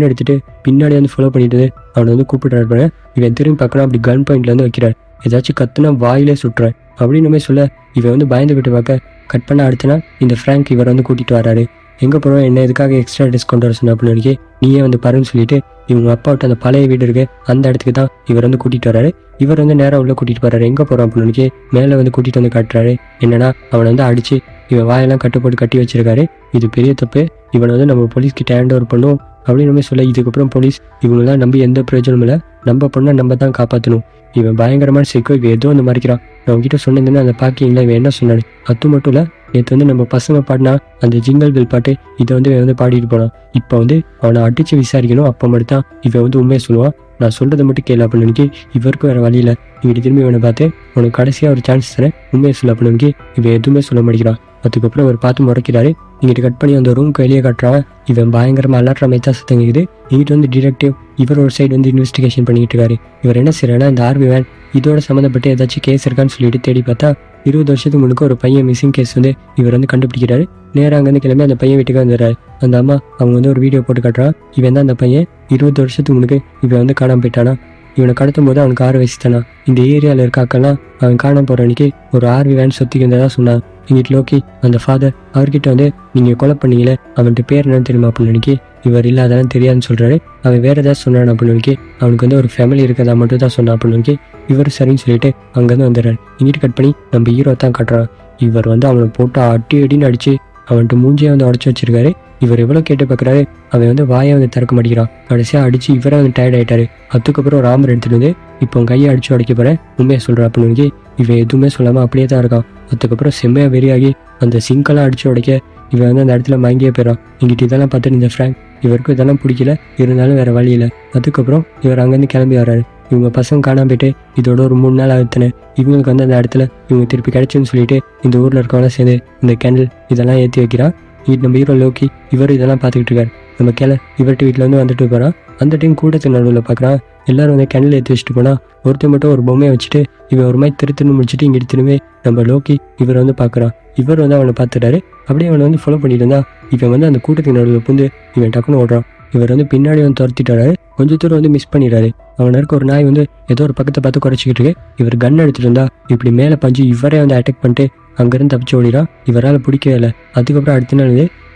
A: எடுத்துட்டு பின்னாடி வந்து ஃபாலோ பண்ணிட்டு அவனை வந்து கூப்பிடுறாரு. இவன் திரும்பி பார்க்கலாம், அப்படி கன் பாயிண்ட்ல வந்து வைக்கிறார். ஏதாச்சும் கத்துனா வாயிலே சுட்டுறான் அப்படின்னு சொல்ல இவன் வந்து பயந்துக்கிட்டு பார்க்க கட் பண்ண அடுத்த நாள் இந்த ஃப்ராங்க் இவர் வந்து கூட்டிகிட்டு வராரு. எங்கே போகிறோம் என்ன எதுக்காக எக்ஸ்ட்ரா டிஸ்கவுண்ட் வர சொன்ன அப்படின்னு நீயே வந்து பாருன்னு சொல்லிட்டு இவங்க அப்பா விட்டு அந்த பழைய வீடு இருக்கு அந்த இடத்துக்கு தான் இவர் வந்து கூட்டிகிட்டு வராரு. இவர் வந்து நேராக உள்ள கூட்டிகிட்டு போறாரு. எங்கே போகிறோம் அப்படின்னு மேலே வந்து கூட்டிகிட்டு வந்து காட்டுறாரு. என்னன்னா அவனை வந்து அடிச்சு இவன் வாயெல்லாம் கட்டுப்போட்டு கட்டி வச்சிருக்காரு. இது பெரிய தப்பு, இவனை வந்து நம்ம போலீஸ்கிட்ட ஹேண்ட் ஓவர் பண்ணும் அப்படின்னு சொல்ல இதுக்கப்புறம் போலீஸ் இவங்களாம் நம்பி எந்த பிரயோஜனமும் இல்லை, நம்ம பொண்ணை நம்ம தான் காப்பாற்றணும். இவன் பயங்கரமான சிக்கோ, இவன் ஏதோ வந்து மறைக்கிறான். நான் உங்ககிட்ட சொன்னேன்னு அந்த பாக்கிங்களா இவன் என்ன சொன்னாரு, அது மட்டும் இல்லை நேற்று வந்து நம்ம பசங்க பாடினா அந்த ஜிங்கல் பெல் பாட்டு இதை வந்து இவன் வந்து பாடிட்டு போனான். இப்போ வந்து அவனை அடித்து விசாரிக்கணும், அப்போ மட்டும் தான் இவன் வந்து உண்மையை சொல்லுவான். நான் சொல்கிறத மட்டும் கேளு அப்படின்னு இவருக்கும் வேறு வழியில் இவங்க திரும்பி இவனை பார்த்து உனக்கு கடைசியாக ஒரு சான்ஸ் தரேன், உண்மையை சொல்ல அப்படின்னு இவன் எதுவுமே சொல்ல மாட்டேங்கிறான். அதுக்கப்புறம் அவர் பார்த்து முறைக்கிறாரு. இங்கிட்ட கட் பண்ணி அந்த ரூம்க்கு வெளியே கட்டுறான். இவன் பயங்கரமாக அலர்ற மாதிரி தான் சத்தங்கிக்குது. இங்கிட்ட வந்து டிடெக்டிவ் இவர் ஒரு சைடு வந்து இன்வெஸ்டிகேஷன் பண்ணிக்கிட்டு இருக்காரு. இவர் என்ன செய்யறாருன்னா இந்த ஆர்வி வேன் இதோட சம்மந்தப்பட்டு ஏதாச்சும் கேஸ் இருக்கான்னு சொல்லிட்டு தேடி பார்த்தா 20 வருஷத்துக்கு முன்னுக்கு ஒரு பையன் மிஸ்ஸிங் கேஸ் வந்து இவர் வந்து கண்டுபிடிக்கிறாரு. நேராக அங்கேருந்து கிளம்பி அந்த பையன் வீட்டுக்கு வந்துடுறாரு. அந்த அம்மா அவங்க வந்து ஒரு வீடியோ போட்டு காட்டுறான். இவன் தான் அந்த பையன் 20 வருஷத்துக்கு முன்னுக்கு இவன் வந்து காணாமல் போயிட்டானா. இவனை கடத்தும் போது அவனுக்கு 6 வயசு தானா. இந்த ஏரியாவில் இருக்காக்கெல்லாம் அவன் காணாம போகிற அன்னைக்கு ஒரு ஆர்வி வேன் சொத்திக்கு வந்ததான் சொன்னான். இங்கிட்டு லோக்கி அந்த ஃபாதர் அவர்கிட்ட வந்து நீங்கள் கொலை பண்ணீங்களே அவன்கிட்ட பேர் என்னன்னு தெரியுமா அப்படின்னு இவர் இல்லை அதெல்லாம் தெரியாதுன்னு சொல்கிறாரு. அவன் வேறு ஏதாவது சொன்னான் அப்படின்னு அவனுக்கு வந்து ஒரு ஃபேமிலி இருக்கிறதா மட்டும் தான் சொன்னான் அப்படின்னு இவர் சரின்னு சொல்லிட்டு அங்கேருந்து வந்துடுறாரு. இங்கிட்டு கட் பண்ணி நம்ம ஹீரோ தான் காட்டுறான். இவர் வந்து அவனை போட்டு அடின்னு அடித்து அவன்கிட்ட மூஞ்சியை வந்து உடச்சி வச்சிருக்காரு. இவர் எவ்வளோ கேட்டு பார்க்குறாரு, அவன் வந்து வாயை வந்து திறக்க மாட்டேங்கிறான். கடைசியாக அடித்து இவரை வந்து டயர்ட் ஆகிட்டாரு. அதுக்கப்புறம் ராமர் எடுத்துகிட்டு வந்து இப்போ கையை அடித்து உடைக்க போகிறேன் உண்மையை சொல்கிறான் அப்படின்னு இவன் எதுவுமே சொல்லாமல் அப்படியே தான் இருக்கான். அதுக்கப்புறம் செம்மையாக வெறியாகி அந்த சிங்கெல்லாம் அடித்து உடைக்க இவன் வந்து அந்த இடத்துல மயங்கியே போயிடான். இங்கிட்ட இதெல்லாம் பார்த்துட்டு இந்த ஃப்ராங்க் இவருக்கும் இதெல்லாம் பிடிக்கல, இருந்தாலும் வேறு வழி இல்லை. அதுக்கப்புறம் இவர் அங்கேருந்து கிளம்பி வர்றாரு. இவங்க பசங்க காணாம போயிட்டு இதோட ஒரு 3 நாள் ஆகுதுன்னு இவங்களுக்கு வந்து அந்த இடத்துல இவங்க திருப்பி கிடைச்சுன்னு சொல்லிட்டு இந்த ஊரில் இருக்கவங்க சேர்ந்து இந்த கேண்டில் இதெல்லாம் ஏற்றி வைக்கிறான். இது நம்ம ஹீரோ லோக்கி இவர் இதெல்லாம் பார்த்துக்கிட்டு இருக்காரு. நம்ம இவர்கிட்ட வீட்டில் வந்து வந்துட்டு போகிறான். அந்த டைம் கூட்டத்து நடுவில் பார்க்குறான். எல்லாரும் வந்து கேண்டில் ஏற்றி வச்சுட்டு போனால் ஒருத்தர் மட்டும் ஒரு பொம்மையை வச்சுட்டு இவன் ஒரு மாதிரி திருத்துன்னு முடிச்சுட்டு இங்கிட்டு திரும்பி நம்ம லோக்கி இவர் வந்து பார்க்குறான். இவர் வந்து அவனை பார்த்துட்டாரு. அப்படியே அவனை வந்து ஃபாலோ பண்ணிட்டு இருந்தா இவன் வந்து அந்த கூட்டத்துக்கு நடுவில் புந்து இவன் டக்குன்னு ஓடுறான். இவர் வந்து பின்னாடி வந்து துரத்திட்டாரு. கொஞ்சம் தூரம் வந்து மிஸ் பண்ணிடுறாரு. அவனை இருக்க ஒரு நாய் வந்து ஏதோ ஒரு பக்கத்தை பார்த்து குறைச்சிக்கிட்டு இருக்கு. இவர் கன் எடுத்துட்டு இருந்தா இப்படி மேலே பஞ்சு இவரே வந்து அட்டாக் பண்ணிட்டு அங்கேருந்து தப்பிச்சு ஓடிறான். இவரால் பிடிக்கவே இல்லை. அதுக்கப்புறம் அடுத்த நாள்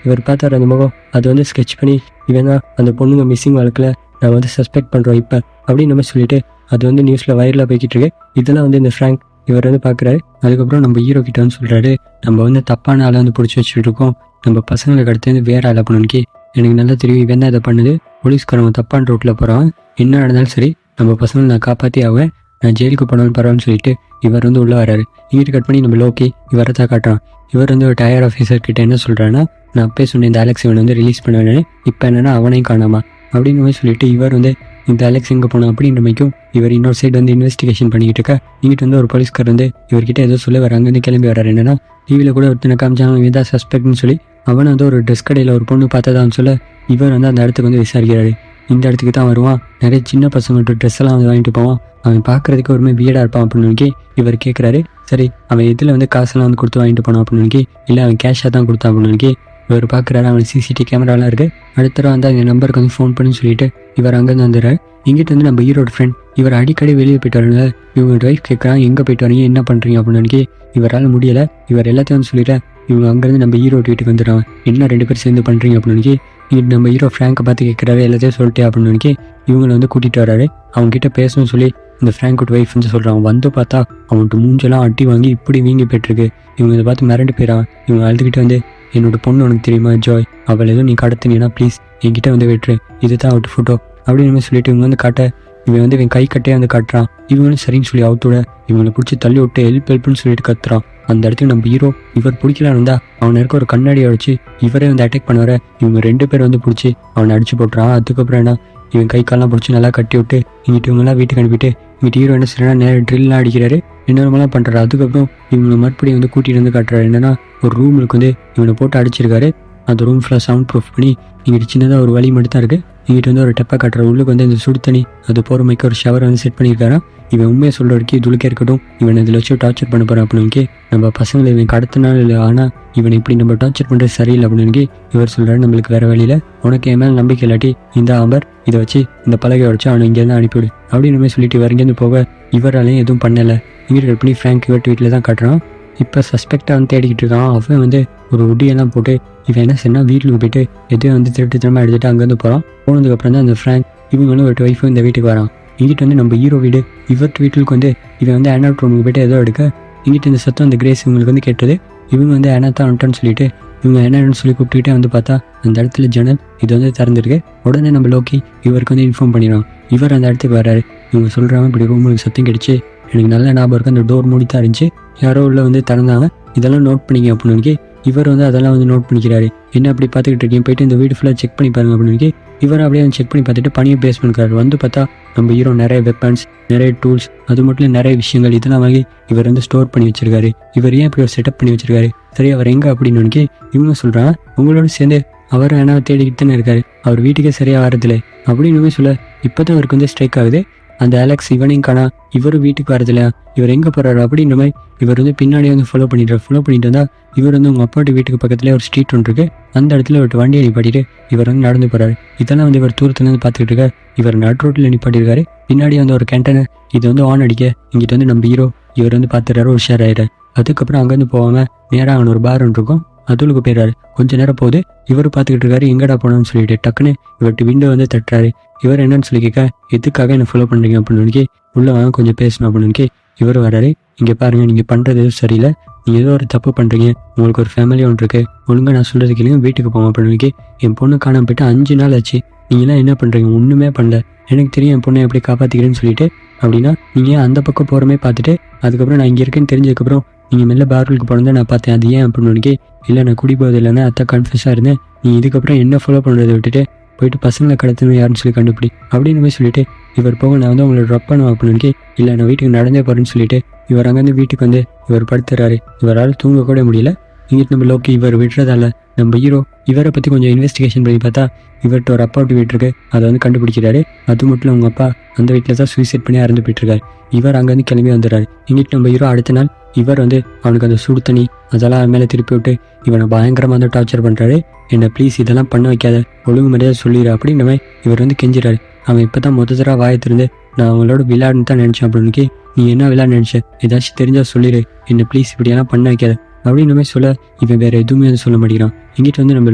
A: இவர் பார்த்தாரு அந்த முகம், அது வந்து ஸ்கெட்ச் பண்ணி இவன் தான் அந்த பொண்ணுங்க மிஸ்ஸிங் வழக்கில் நான் வந்து சஸ்பெக்ட் பண்ணுறோம் இப்போ அப்படின்னு நம்ம சொல்லிட்டு அது வந்து நியூஸில் வைரலாக போய்கிட்டு இருக்கு. இதெல்லாம் வந்து இந்த ஃப்ராங்க் இவர் வந்து பார்க்குறாரு. அதுக்கப்புறம் நம்ம ஹீரோ கிட்ட வந்து சொல்கிறாரு, நம்ம வந்து தப்பான ஆளை வந்து பிடிச்சி வச்சுட்டு இருக்கோம், நம்ம பசங்களுக்கு அடுத்து வந்து வேற ஆளை பண்ணணுக்கி எனக்கு நல்லா தெரியும், இவன் தான் இதை பண்ணுது, போலீஸ்காரவங்க தப்பான ரோட்டில் போகிறான், என்ன நடந்தாலும் சரி நம்ம பசங்களை நான் காப்பாற்றி ஆவேன், நான் ஜெயிலுக்கு போனாலும் பரவாயில்னு சொல்லிட்டு இவர் வந்து உள்ளே வராரு. இங்கிட்டு கட் பண்ணி நம்ம லோக்கி இவரை தான் காட்டுறான். இவர் வந்து ஒரு டயர் ஆஃபீஸர் கிட்ட என்ன சொல்கிறான்னா, நான் அப்பே சொன்னேன் இந்த அலெக்ஸ் இவனை வந்து ரிலீஸ் பண்ணுவேன்னு, இப்போ என்னன்னா அவனையும் காணாமா அப்படின்னு சொல்லிட்டு இவர் வந்து இந்த அலெக்ஸ் எங்கே போனோம் அப்படின்ற மாதிரிக்கும் இவர் இன்னொரு சைடு வந்து இன்வெஸ்டிகேஷன் பண்ணிக்கிட்டு இருக்கா. இங்கிட்ட வந்து ஒரு போலீஸ்கார் வந்து இவர்கிட்ட ஏதோ சொல்ல வர அங்கேருந்து கிளம்பி வர்றாரு. என்னன்னா டிவியில் கூட ஒருத்தனை காமிச்சான் இதான் சஸ்பெக்ட்னு சொல்லி அவனை வந்து ஒரு ட்ரெஸ் கடையில் ஒரு பொண்ணு பார்த்ததான்னு சொல்ல இவர் வந்து அந்த இடத்துக்கு வந்து விசாரிக்கிறாரு. இந்த இடத்துக்கு தான் வருவான், நிறைய சின்ன பசங்கள்ட்ட ட்ரெஸ் எல்லாம் வந்து வாங்கிட்டு போவான், அவன் பார்க்குறதுக்கு ஒருமே வீடாக இருப்பான் அப்படின்னு இவர் கேட்குறாரு. சரி அவன் இதில் வந்து காசெல்லாம் வந்து கொடுத்து வாங்கிட்டு போனான் அப்படின்னு இல்லை அவன் கேஷாக தான் கொடுத்தான் அப்படின்னு இவர் பார்க்குறாரு, அவன் சிசிடிவி கேமராலாம் இருக்குது. அடுத்த தடவை வந்து அந்த நம்பருக்கு வந்து ஃபோன் பண்ணி சொல்லிட்டு இவர் அங்கேருந்து வந்துடுறாரு. இங்கிட்ட வந்து நம்ம ஹீரோட ஃப்ரெண்ட் இவர் அடிக்கடி வெளியே போயிட்டு வரல. இவங்க ட்ரைவ் கேட்குறான், எங்கே போயிட்டு வரீங்க, என்ன பண்ணுறீங்க அப்படின்னு. இவரால் முடியலை. இவர் எல்லாத்தையும் வந்து சொல்லிட்டு இவங்க அங்கேருந்து நம்ம ஹீரோ வீட்டுக்கு வந்துடுறாங்க. என்ன 2 பேர் சேர்ந்து பண்ணுறீங்க அப்படின்னு இங்கிட்ட நம்ம ஹீரோ ஃப்ராங்கை பார்த்து கேட்குறாரு, எல்லாத்தையும் சொல்லிட்டு அப்படின்னு இவங்களை வந்து கூட்டிகிட்டு வராரு. அவங்ககிட்ட பேசணும்னு சொல்லி இந்த ஃப்ராங்கோட ஒய்ஃப் வந்து சொல்கிறாங்க. வந்து பார்த்தா அவன்கிட்ட மூஞ்செல்லாம் அட்டி வாங்கி இப்படி வீங்கி போயிட்டுருக்கு. இவங்க இதை பார்த்து மிரண்டு போயிடறான். இவங்க அழுதுகிட்டு வந்து, என்னோட பொண்ணு உனக்கு தெரியுமா ஜாய், அவள் எதுவும் நீ கடத்தினா ப்ளீஸ் என்கிட்ட வந்து வெட்டுரு, இதுதான் அவுட் ஃபோட்டோ அப்படின்னு சொல்லிட்டு இவங்க வந்து காட்ட, இவன் வந்து இவன் கை கட்டையே வந்து காட்டுறான். இவங்களும் சரின்னு சொல்லி அவுத்தோட இவங்களை பிடிச்சி தள்ளி விட்டு ஹெல்ப்னு சொல்லிட்டு கத்துறான். அந்த இடத்துக்கு நம்ம ஹீரோ இவர் பிடிக்கலான்னு இருந்தா அவனை இருக்க ஒரு கண்ணாடியை வச்சு இவரே வந்து அட்டாக் பண்ணுவார. இவங்க 2 பேர் வந்து பிடிச்சி அவனை அடிச்சு போட்டுறான். அதுக்கப்புறம் என்ன, இவன் கை காலெலாம் பிடிச்சி நல்லா கட்டி விட்டு இங்கிட்டு இவங்கெல்லாம் வீட்டுக்கு அனுப்பிட்டு இங்கிட்ட ஹீரோ என்ன செய்யறா, நேரம் ட்ரில்லாம் அடிக்கிறாரு, என்னென்னலாம் பண்ணுறாரு. அதுக்கப்புறம் இவங்களை மறுபடியும் வந்து கூட்டிகிட்டு வந்து காட்டுறாரு. என்னன்னா ஒரு ரூமுக்கு வந்து இவனை போட்டு அடிச்சிருக்காரு. அந்த ரூம் ஃபுல்லாக சவுண்ட் ப்ரூஃப் பண்ணி இங்கிட்ட சின்னதாக ஒரு வழி மட்டும் தான் இருக்குது. இங்கிட்ட வந்து ஒரு டெப்பை காட்டுற உள்ளுக்கு வந்து இந்த சுடு தண்ணி அது போகிற மாதிரி ஒரு ஷவர் வந்து செட் பண்ணியிருக்காராம். இவன் உண்மையை சொல்கிற வரைக்கும் துளுக்கே இருக்கட்டும், இவன் இதில் வச்சு டார்ச்சர் பண்ண போகிறான் அப்படின்னு நம்ம பசங்களை இவன் கடத்தினாலும் இல்லை, ஆனால் இவனை இப்படி நம்ம டார்ச்சர் பண்ணுறது சரியில்லை அப்படின்னு இவர் சொல்கிறாரு. நம்மளுக்கு வேறு வழியில், உனக்கு என் மேலே நம்பிக்கை இல்லாட்டி இந்த ஆம்பர் இதை வச்சு இந்த பலகை வச்சு அவனை இங்கேருந்து அனுப்பிவிடு அப்படின்னு சொல்லிட்டு இவர் இங்கேருந்து போக இவராலையும் எதுவும் பண்ணலை. இங்கிட்ட கட் பண்ணி ஃப்ராங்க் இவர்ட்டு வீட்டில் தான் காட்டுறான். இப்போ சஸ்பெக்டாக வந்து தேடிக்கிட்டு இருக்கான். அவன் வந்து ஒரு உடியெல்லாம் போட்டு இவன் என்ன சொன்னால் வீட்டுக்கு போயிட்டு எதையும் வந்து திருட்டுத்தனமாக எடுத்துகிட்டு அங்கேருந்து போகிறான். போனதுக்கப்புறம் தான் அந்த ஃப்ராங்க் இவங்களும் ஒரு ஒய்ஃபும் இந்த வீட்டுக்கு வரான். இங்கிட்ட வந்து நம்ம ஹீரோ வீடு இவர்ட்டு வீட்டுக்கு வந்து இவன் வந்து ஆனாட் ரூமுக்கு போய்ட்டு ஏதோ எடுக்க இங்கிட்ட இந்த சத்தம் அந்த கிரேஸ் இவங்களுக்கு வந்து கேட்டது. இவங்க வந்து ஆனா தான் வந்துட்டான்னு சொல்லிட்டு இவங்க என்னன்னு சொல்லி கூப்பிட்டுக்கிட்டே வந்து பார்த்தா அந்த இடத்துல ஜன்னல் இது வந்து திறந்துருக்கு. உடனே நம்ம லோக்கி இவருக்கு வந்து இன்ஃபார்ம் பண்ணிடுவான். இவர் அந்த இடத்துக்கு வர்றாரு. இவங்க சொல்கிறாங்க, இப்படி ரூமுக்கு சத்தம் கிடைச்சி எனக்கு நல்ல ஞாபகம் இருக்குது, அந்த டோர் மூடி தான் இருந்துச்சு, யாரோ உள்ள வந்து திறந்தாங்க, இதெல்லாம் நோட் பண்ணிங்க அப்படின்னு இவர் வந்து அதெல்லாம் வந்து நோட் பண்ணிக்கிறாரு. என்ன அப்படி பார்த்துக்கிட்டு இருக்கீங்க, போயிட்டு இந்த வீடு ஃபுல்லாக செக் பண்ணி பாருங்க அப்படின்னு இவர் அப்படியே வந்து செக் பண்ணி பார்த்துட்டு பணியை பேஸ் பண்ணிக்கிறாரு. வந்து பார்த்தா நம்ம ஹீரோ நிறைய வெப்பன்ஸ், நிறைய டூல்ஸ், அது மட்டும் இல்லை நிறைய விஷயங்கள் இதெல்லாம் வாங்கி இவர் வந்து ஸ்டோர் பண்ணி வச்சிருக்காரு. இவர் ஏன் இப்படி ஒரு செட்டப் பண்ணி வச்சிருக்காரு, சரி அவர் எங்கே அப்படின்னு இவங்க சொல்கிறாங்க. உங்களோட சேர்ந்து அவர் என்ன தேடிக்கிட்டு தானே இருக்காரு, அவர் வீட்டுக்கே சரியாக வரதில்லை அப்படின்னு சொல்ல இப்போ தான் அவருக்கு வந்து ஸ்ட்ரைக் ஆகுது. அந்த அலெக்ஸ் இவனையும் காணா, இவர் வீட்டுக்கு வரதில்லையா, இவர் எங்கே போகிறாரு அப்படின்ற மாதிரி இவர் வந்து பின்னாடியே வந்து ஃபாலோ பண்ணிட்டு வந்தால் இவர் வந்து உங்கள் அப்பாட்டு வீட்டுக்கு பக்கத்துலேயே ஒரு ஸ்ட்ரீட் ஒன்று இருக்குது, அந்த இடத்துல ஒரு வண்டியை நிப்பாட்டிட்டு இவர் வந்து நடந்து போகிறாரு. இதெல்லாம் வந்து இவர் தூரத்துலேருந்து பார்த்துக்கிட்டு இருக்கார். இவர் நட் ரோட்டில் நிப்பாட்டிருக்காரு. பின்னாடி வந்து ஒரு கேண்டனர் இது வந்து ஆன் அடிக்க இங்கிட்ட வந்து நம்ம ஹீரோ இவர் வந்து பார்த்துறாரு, ஒரு ஷேர் ஆயிடுறாரு. அதுக்கப்புறம் அங்கேருந்து போகாமல் நேராக அங்கே ஒரு பார் ஒன்று இருக்கும், அதுக்கு போயிடுறாரு. கொஞ்சம் நேரம் போகுது, இவர் பார்த்துக்கிட்டு இருக்காரு, எங்கடா போனோம்னு சொல்லிட்டு டக்குன்னு இவர்கிட்ட விண்டோ வந்து தட்டுறாரு. இவர் என்னன்னு சொல்லி கேட்க, எதுக்காக என்ன ஃபாலோ பண்ணுறீங்க அப்படின்னு உள்ள வாங்க கொஞ்சம் பேசணும் அப்படின்னு இவர் வராரு. இங்கே பாருங்கள், நீங்கள் பண்ணுறது எதுவும் சரியில்லை, நீங்கள் ஏதோ ஒரு தப்பு பண்ணுறீங்க, உங்களுக்கு ஒரு ஃபேமிலி ஒன்று இருக்குது, ஒழுங்காக நான் சொல்கிறது கேளுங்க, வீட்டுக்கு போங்க அப்படின்னு என் பொண்ணு காணாம போயிட்டு 5 நாள் ஆச்சு, நீங்களாம் என்ன பண்ணுறீங்க, ஒன்றுமே பண்ணல, எனக்கு தெரியும் என் பொண்ணை எப்படி காப்பாற்றிக்கிறேன்னு சொல்லிட்டு அப்படின்னா நீங்கள் அந்த பக்கம் போகிறமே பார்த்துட்டு அதுக்கப்புறம் நான் இங்கே இருக்கேன்னு தெரிஞ்சதுக்கப்புறம் நீங்கள் மெல்ல பார்வலுக்கு போனதை நான் பார்த்தேன், அது ஏன் அப்படின்னு இல்லை நான் குடி போகிறது இல்லைன்னா அத்தை கன்ஃபியூஸாக இருந்தேன், நீ இதுக்கப்புறம் என்ன ஃபாலோ பண்ணுறதை விட்டுட்டு போயிட்டு பசங்களை கடத்தணும் யாருன்னு சொல்லி கண்டுபிடி அப்படின்னு சொல்லிட்டு இவர் போக நான் வந்து உங்களை ட்ராப் பண்ணுவேன் அப்படின்னு இல்லை நான் வீட்டுக்கு நடந்தே போகிறேன்னு சொல்லிட்டு இவர் அங்கேருந்து வீட்டுக்கு வந்து இவர் படுத்துறாரு. இவரால் தூங்க கூட முடியல. இங்கிட்டு நம்ம லோக்கி இவர் விடுறதால நம்ம ஹீரோ இவரை பற்றி கொஞ்சம் இன்வெஸ்டிகேஷன் பண்ணி பார்த்தா இவர்கிட்ட ஒரு அப்பாவுட்டு வீட்டு இருக்கு, அதை வந்து கண்டுபிடிக்கிறாரு. அது மட்டும் இல்லை, அவங்க அப்பா அந்த வீட்டில் தான் சூசைட் பண்ணி இறந்து போயிட்டுருக்காரு. இவர் அங்கேருந்து கிளம்பி வந்துடுறாரு. இங்கிட்டு நம்ம ஹீரோ அடுத்த நாள் இவர் வந்து அவனுக்கு அந்த சுடு தண்ணி அதெல்லாம் மேலே திருப்பி விட்டு இவனை பயங்கரமாக வந்து டார்ச்சர் பண்ணுறாரு. என்னை ப்ளீஸ் இதெல்லாம் பண்ண வைக்காத, ஒழுங்கு மரியாதை சொல்லிடு அப்படின்ற மாதிரி இவர் வந்து கெஞ்சிறாரு. அவன் இப்போ தான் மொத்தத்தராக வாயத்திருந்து நான் அவங்களோட விளையாடுன்னு தான் நினச்சேன் அப்படின்னு நீ என்ன விளையாட நினச்ச, ஏதாச்சும் தெரிஞ்சால் சொல்லிடு, என்னை ப்ளீஸ் இப்படியெல்லாம் பண்ண வைக்காத அப்படின்ற மாதிரி சொல்ல இவன் வேறு எதுவுமே வந்து சொல்ல மாட்டேங்கிறான். இங்கிட்ட வந்து நம்ம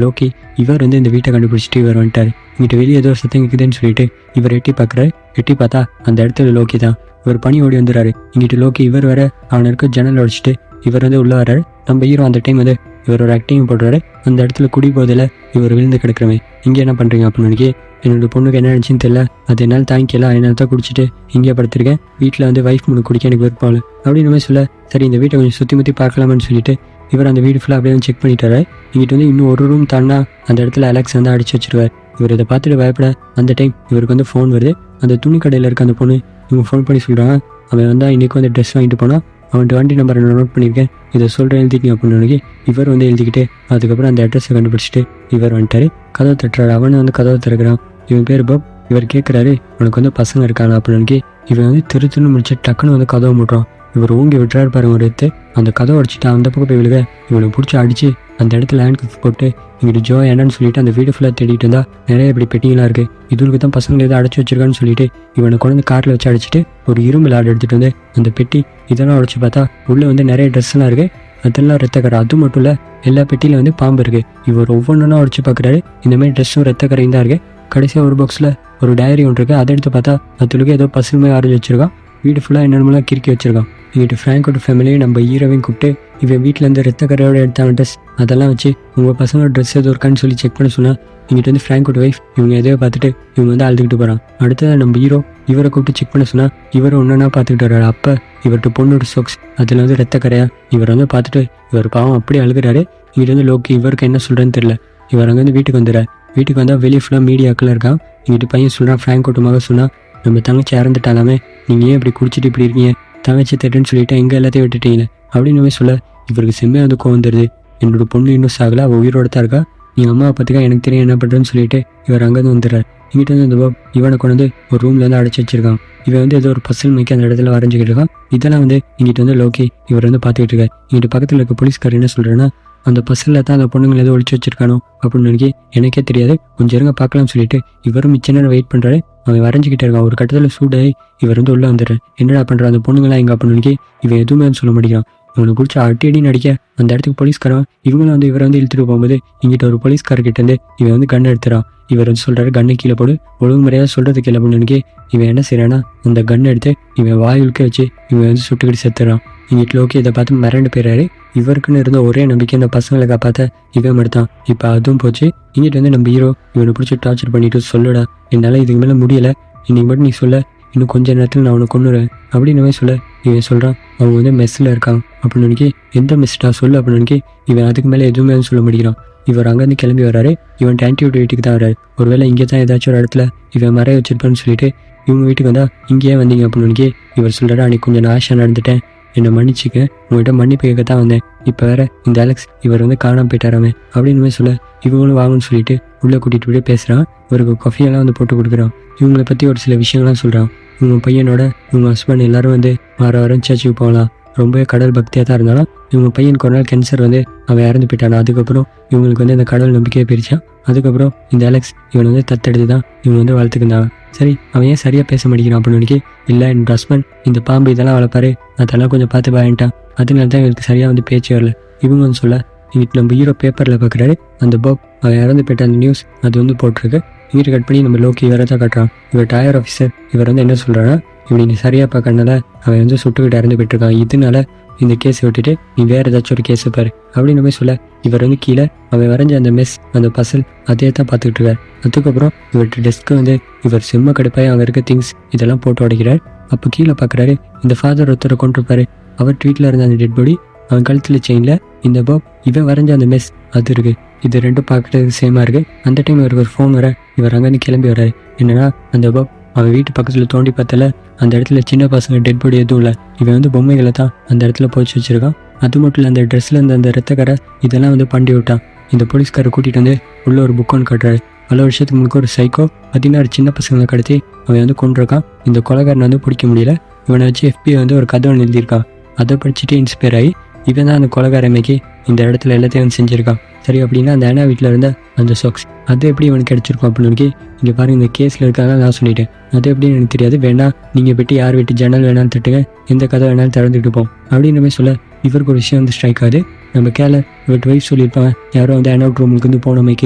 A: லோக்கி இவர் வந்து இந்த வீட்டை கண்டுபிடிச்சிட்டு இவர் வந்துட்டார். இங்கிட்ட வெளியே ஏதோ சத்தம் கேட்குதுன்னு சொல்லிட்டு இவர் எட்டி பார்க்குறாரு. எட்டி பார்த்தா அந்த இடத்துல லோக்கி தான். இவர் பனி ஓடி வந்துடுறாரு. இங்கிட்ட லோக்கி இவர் வேற அவனை இருக்க ஜன்னல் உடைச்சிட்டு இவர் வந்து உள்ளே வர்றாரு. நம்ம ஹீரோ அந்த டைம் வந்து இவர் ஒரு ஆக்டிங் போடுறாரு. அந்த இடத்துல குடி போதில் இவர் விழுந்து கிடக்கிறமே, இங்கே என்ன பண்ணுறீங்க அப்படின்னு என்னோட பொண்ணுக்கு என்ன நினச்சின்னு தெரியல, அது என்னால் தாங்கிக்கலாம், என்னால் தான் குடிச்சிட்டு இங்கே படுத்திருக்கேன், வீட்டில் வந்து வைஃப் முன்னு குடிக்க எனக்கு விருப்பம் இல்லை அப்படின்னு மாதிரி சொல்ல சரி இந்த வீட்டை கொஞ்சம் சுற்றி முற்றி பார்க்கலாமான்னு சொல்லிட்டு இவர் அந்த வீடு ஃபுல்லாக அப்படியே வந்து செக் பண்ணிட்டாரு. இங்கிட்ட வந்து இன்னும் ஒரு ரூம் தாண்டா அந்த இடத்துல அலெக்ஸ் வந்து அடிச்சு வச்சிருவார். இவர் இதை பார்த்துட்டு பயப்பட அந்த டைம் இவருக்கு வந்து ஃபோன் வருது. அந்த துணி கடையில் இருக்க அந்த பொண்ணு இவங்க ஃபோன் பண்ணி சொல்கிறாங்க, அவன் வந்து இன்றைக்கி வந்து ட்ரெஸ் வாங்கிட்டு போனால் அவன்கிட்ட வண்டி நம்பர் நான் நோட் பண்ணியிருக்கேன், இதை சொல்கிறேன் எழுதிக்கிங்க அப்படின்னு இவர் வந்து எழுதிக்கிட்டு அதுக்கப்புறம் அந்த அட்ரஸை கண்டுபிடிச்சிட்டு இவர் வந்துட்டார். கதவை தட்டுறாரு. அவனை வந்து கதவை திறக்கிறான். இவன் பேர் பப். இவர் கேட்குறாரு உனக்கு வந்து பசங்க இருக்காங்க அப்படின்னு இவன் வந்து திருத்துன்னு முடிச்சு டக்குன்னு வந்து கதவை மூட்டுறான். இவர் ஓங்கி விட்டுறாரு பாருங்க ஒரு எடுத்து. அந்த கதை உடச்சிட்டு அந்த பக்கம் போய் விழுக இவனை பிடிச்சி அடிச்சு அந்த இடத்துல ஹேண்ட் கஃப் போட்டு இங்கிட்டு ஜோ என்னன்னு சொல்லிட்டு அந்த வீடு ஃபுல்லாக தேடிட்டு இருந்தா நிறைய இப்படி பெட்டிங்களாக இருக்கு. இதுக்கு தான் பசங்களை ஏதோ அடைச்சி வச்சிருக்கான்னு சொல்லிட்டு இவனை கொண்டு காரில் வச்சு அடிச்சுட்டு ஒரு இரும்பு லாடு எடுத்துட்டு வந்து அந்த பெட்டி இதெல்லாம் உடச்சி பார்த்தா உள்ளே வந்து நிறைய ட்ரெஸ்லாம் இருக்கு. அதெல்லாம் ரத்தக்கரை. அது மட்டும் இல்லை, எல்லா பெட்டியில வந்து பாம்பு இருக்கு. இவர் ஒவ்வொன்றா உடச்சி பார்க்குறாரு. இந்த மாதிரி ட்ரெஸ்ஸும் ரத்தக்கரையும் தான் இருக்கு. கடைசியாக ஒரு பாக்ஸில் ஒரு டைரி ஒன்று இருக்கு. அதை எடுத்து பார்த்தா அதுக்கு ஏதோ பசுமை ஆரஞ்சு வச்சிருக்கான். வீடு ஃபுல்லாக என்னென்னலாம் கிறுக்கி வச்சிருக்கான். இங்கிட்டு ஃப்ராங்கோட ஃபேமிலியும் நம்ம ஹீரோவையும் கூப்பிட்டு இவன் வீட்டிலேருந்து ரத்தக்கரையோட எடுத்தான ட்ரெஸ் அதெல்லாம் வச்சு உங்கள் பசங்களோட ட்ரெஸ் எதுவும் இருக்கான்னு சொல்லி செக் பண்ண சொன்னால் இங்கிட்ட வந்து ஃப்ராங்கோட ஒய்ஃப் இவங்க எதையோ பார்த்துட்டு இவங்க வந்து அழுதுகிட்டு போகிறான். அடுத்தது நம்ம ஹீரோ இவரை கூப்பிட்டு செக் பண்ண சொன்னால் இவரை ஒன்றா பார்த்துக்கிட்டு வர்றாரு. அப்போ இவர்கிட்ட பொண்ணோட சொக்ஸ் அதில் வந்து ரத்தக்கரையா. இவர் வந்து பார்த்துட்டு இவர் பாவம் அப்படி அழுகிறாரு. இங்கிட்ட வந்து லோக்கி இவருக்கு என்ன சொல்கிறேன்னு தெரியல. இவர் அங்கே வந்து வீட்டுக்கு வந்துடுறார். வீட்டுக்கு வந்தால் வெளியே ஃபுல்லாக மீடியாக்கள் இருக்கான். இங்கிட்டு பையன் சொல்கிறான், ஃப்ராங்கோட மக சொன்னால் நம்ம தங்கச்சி இறந்துட்டாலாமே, நீங்கள் ஏன் இப்படி குடிச்சிட்டு இப்படி இருக்கீங்க, தங்கச்சி தட்டுன்னு சொல்லிட்டு எங்கே எல்லாத்தையும் விட்டுட்டீங்களே அப்படின்னு சொல்ல இவருக்கு செம்மையாக வந்து கோவம் வந்துடுது. என்னோட பொண்ணு இன்னும் சாகல, அவள் உயிரோட தான் இருக்கா, எங்கள் அம்மா பார்த்துக்கா, எனக்கு தெரியும் என்ன பண்ணுறேன்னு சொல்லிட்டு இவர் அங்கேருந்து வந்துடுறாரு. இங்கிட்ட வந்து இந்த இவனை கொண்டு வந்து ஒரு ரூம்ல இருந்து அடைச்சி வச்சிருக்கான். இவன் வந்து ஏதோ ஒரு பசல் மைக்கு அந்த இடத்துல வரைஞ்சிக்கிட்டு இருக்கான். இதெல்லாம் வந்து இங்கிட்ட வந்து லோக்கி இவர் வந்து பார்த்துக்கிட்டு இருக்காரு. இங்கிட்ட பக்கத்தில் இருக்க போலீஸ்கார் என்ன சொல்கிறேன்னா, அந்த பஸ்ஸில் தான் அந்த பொண்ணுங்களை ஏதோ ஒழிச்சு வச்சிருக்கானோ அப்படின்னு நினைக்கி எனக்கே தெரியாது, கொஞ்சம் இருங்க பார்க்கலாம்னு சொல்லிட்டு இவரும் மிச்ச நேரம் வெயிட் பண்ணுறாரு. அவன் வரைஞ்சிக்கிட்டே இருக்கான். ஒரு கட்டத்தில் சூடாகி இவர் வந்து உள்ளே வந்துடுறேன். என்னடா பண்ணுறான் அந்த பொண்ணுங்களாம் எங்கே அப்படின்னு நினைக்கி இவன் எதுவுமே சொல்ல மாட்டேங்கிறான். இவனை குடிச்சு அடி நடிக்க அந்த இடத்துக்கு போலீஸ்காரன் இவங்களும் வந்து இவரை வந்து இழுத்துட்டு போகும்போது இங்கிட்ட ஒரு போலீஸ்காரர்கிட்ட இருந்து இவன் வந்து கண்ணை எடுத்துறான். இவர் வந்து சொல்கிறாரு, கண்ணை கீழே போடு, ஒழுங்கு முறையாக சொல்கிறது கீழே அப்படின்னு நினைக்கி இவன் என்ன செய்யறான்னா அந்த கண்ணை எடுத்து இவன் வாயுலுக்க வச்சு இவன் வந்து சுட்டுக்கிட்டு செத்துறான். இங்கிட்ட லோக்கி இதை பார்த்து மிரண்டு போயிறாரு. இவருக்குன்னு இருந்த ஒரே நம்பிக்கை இந்த பசங்களை காப்பாற்ற இவன் மறுத்தான். இப்போ அதுவும் போச்சு. இங்கிட்ட வந்து நம்ம ஹீரோ இவனை பிடிச்சி டார்ச்சர் பண்ணிட்டு சொல்லுடா, என்னால் இதுக்கு மேலே முடியலை, இன்னைக்கு மட்டும் நீ சொல்ல, இன்னும் கொஞ்ச நேரத்தில் நான் அவனை கொண்டுறேன் அப்படின்னு சொல்ல இவன் சொல்கிறான் அவங்க வந்து மெஸ்ஸில் இருக்கான் அப்படின்னு நினைக்கி எந்த மெஸ்டா சொல்லு அப்படின்னு நினைக்கி இவன் அதுக்கு மேலே எதுவுமே சொல்ல முடிக்கிறான். இவர் அங்கேருந்து கிளம்பி வர்றாரு. இவன் ஆன்டிவிட் வீட்டுக்கு தான் வர்றாரு. ஒருவேளை இங்கே தான் ஏதாச்சும் ஒரு இடத்துல இவன் மறைய வச்சிருப்பான்னு சொல்லிட்டு இவங்க வீட்டுக்கு வந்தால் இங்கேயே வந்தீங்க அப்படின்னு நினைக்கி இவர் சொல்கிறாரு, அன்னைக்கு கொஞ்சம் நாஷா நடந்துட்டேன், என்னை மன்னிச்சிக்க, உங்கள்கிட்ட மன்னிப்பு கேட்க தான் வந்தேன், இப்போ வேற இந்த அலெக்ஸ் இவர் வந்து காணாமல் போயிட்டாராமே அப்படின்னு சொல்ல இவங்களும் வாங்கன்னு சொல்லிட்டு உள்ளே கூட்டிகிட்டு போய் பேசுகிறான். இவருக்கு காஃபியெல்லாம் வந்து போட்டு கொடுக்குறான். இவங்களை பற்றி ஒரு சில விஷயங்கள்லாம் சொல்கிறான். இவங்க பையனோட இவங்க ஹஸ்பண்ட் எல்லாரும் வந்து வாரம் சர்ச்சுக்கு போகலாம், ரொம்பவே கடல் பக்தியாக தான் இருந்தாலும் இவங்க பையனுக்கு ஒரு நாள் கேன்சர் வந்து அவன் இறந்து போயிட்டானா. அதுக்கப்புறம் இவங்களுக்கு வந்து இந்த கடவுள் நம்பிக்கையை பிரிச்சான். அதுக்கப்புறம் இந்த அலெக்ஸ் இவன் வந்து தத்தெடுத்து தான் இவங்க வந்து வளர்த்துக்கிட்டாங்க. சரி, அவன் ஏன் சரியாக பேச மாட்டேங்கிறான் அப்படின்னு நினைக்கி இல்லை என்னோட ஹஸ்பண்ட் இந்த பாம்பு இதெல்லாம் வளர்ப்பாரு, அதெல்லாம் கொஞ்சம் பார்த்து பயன்ட்டான், அதனால தான் இவருக்கு சரியாக வந்து பேச்சு வரல இவங்க வந்து சொல்ல இங்கிட்டு நம்ம ஹீரோ பேப்பரில் பார்க்குறாரு. அந்த பாப் அவன் இறந்து போயிட்ட அந்த நியூஸ் அது வந்து போட்டிருக்கு. இங்கிட்டு கட் பண்ணி நம்ம லோக்கி இவரை தான் காட்டுறான். இவர் டயர் ஆஃபீஸர். இவர் வந்து என்ன சொல்கிறான்னா, இப்படி நீ சரியாக பார்க்கறதுனால அவன் வந்து சுட்டுக்கிட்டு இறந்து போயிட்டுருக்கான், இதனால இந்த கேஸை விட்டுட்டு நீ வேறு ஏதாச்சும் ஒரு கேஸை பாரு அப்படின்னு சொல்ல இவர் வந்து கீழே அவன் வரைஞ்ச அந்த மெஸ் அந்த பசல் அதே தான் பார்த்துக்கிட்டு இருக்கார். அதுக்கப்புறம் இவர்கிட்ட டெஸ்க்கு வந்து இவர் செம்ம கடுப்பாய் அங்கே இருக்க திங்ஸ் இதெல்லாம் போட்டு உடைக்கிறார். அப்போ கீழே பார்க்குறாரு, இந்த ஃபாதர் ஒருத்தரை கொண்டிருப்பாரு. அவர் ட்வீட்டில் இருந்த அந்த டெட் பாடி, அவன் கழுத்தில் செயினில் இந்த பாப் இவன் வரைஞ்ச அந்த மெஸ் அது இருக்குது. இது ரெண்டும் பார்க்குறதுக்கு சேமாக இருக்குது. அந்த டைம் இவருக்கு ஒரு ஃபோன் வர இவர் அங்கேருந்து கிளம்பி வர்றாரு. என்னன்னா அந்த பாப் அவன் வீட்டு பக்கத்தில் தோண்டி பார்த்தல அந்த இடத்துல சின்ன பசங்க டெட் பாடி எதுவும் இல்லை, இவன் வந்து பொம்மைகளை தான் அந்த இடத்துல போச்சு வச்சிருக்கான். அது மட்டும் இல்லை, அந்த ட்ரெஸ்ஸில் இருந்த அந்த ரத்தக்கரை இதெல்லாம் வந்து பண்ணி விட்டான். இந்த போலீஸ்காரை கூட்டிகிட்டு வந்து உள்ள ஒரு புக் ஒன்று கட்டுறாரு. பல வருஷத்துக்கு முன்னாடி ஒரு சைக்கோ 16 சின்ன பசங்களை கடத்தி அவன் வந்து கொண்டிருக்கான். இந்த கொலைகாரனை வந்து பிடிக்க முடியல. இவனை வச்சு FBI வந்து ஒரு கதை ஒன்று எழுதியிருக்கான். அதை படிச்சுட்டு இன்ஸ்பயர் ஆகி இவன் தான் அந்த கொலைகாரமைக்கு இந்த இடத்துல எல்லாத்தையும் வந்து செஞ்சுருக்கான். சரி, அப்படின்னா அந்த அண்ணா வீட்டில் இருந்த அந்த சாக்ஸ் அது எப்படி இவனுக்கு கிடைச்சிருக்கும் அப்படின்னு இங்கே பாருங்க, இந்த கேஸில் இருக்காங்க நான் சொல்லிட்டேன், அது எப்படின்னு எனக்கு தெரியாது, வேணா நீங்கள் போய்ட்டு யார் வீட்டு ஜன்னல் வேணாலும் தட்டுங்க, எந்த கதை வேணாலும் திறந்துட்டு போம் அப்படின்னு மாதிரி சொல்ல இவருக்கு ஒரு விஷயம் வந்து ஸ்ட்ரைக் ஆகுது. நம்ம கேல இவர்கிட்ட வைஃப் சொல்லியிருப்பாங்க யாரோ வந்து அனவுட் ரூமுக்கு வந்து போன மைக்கு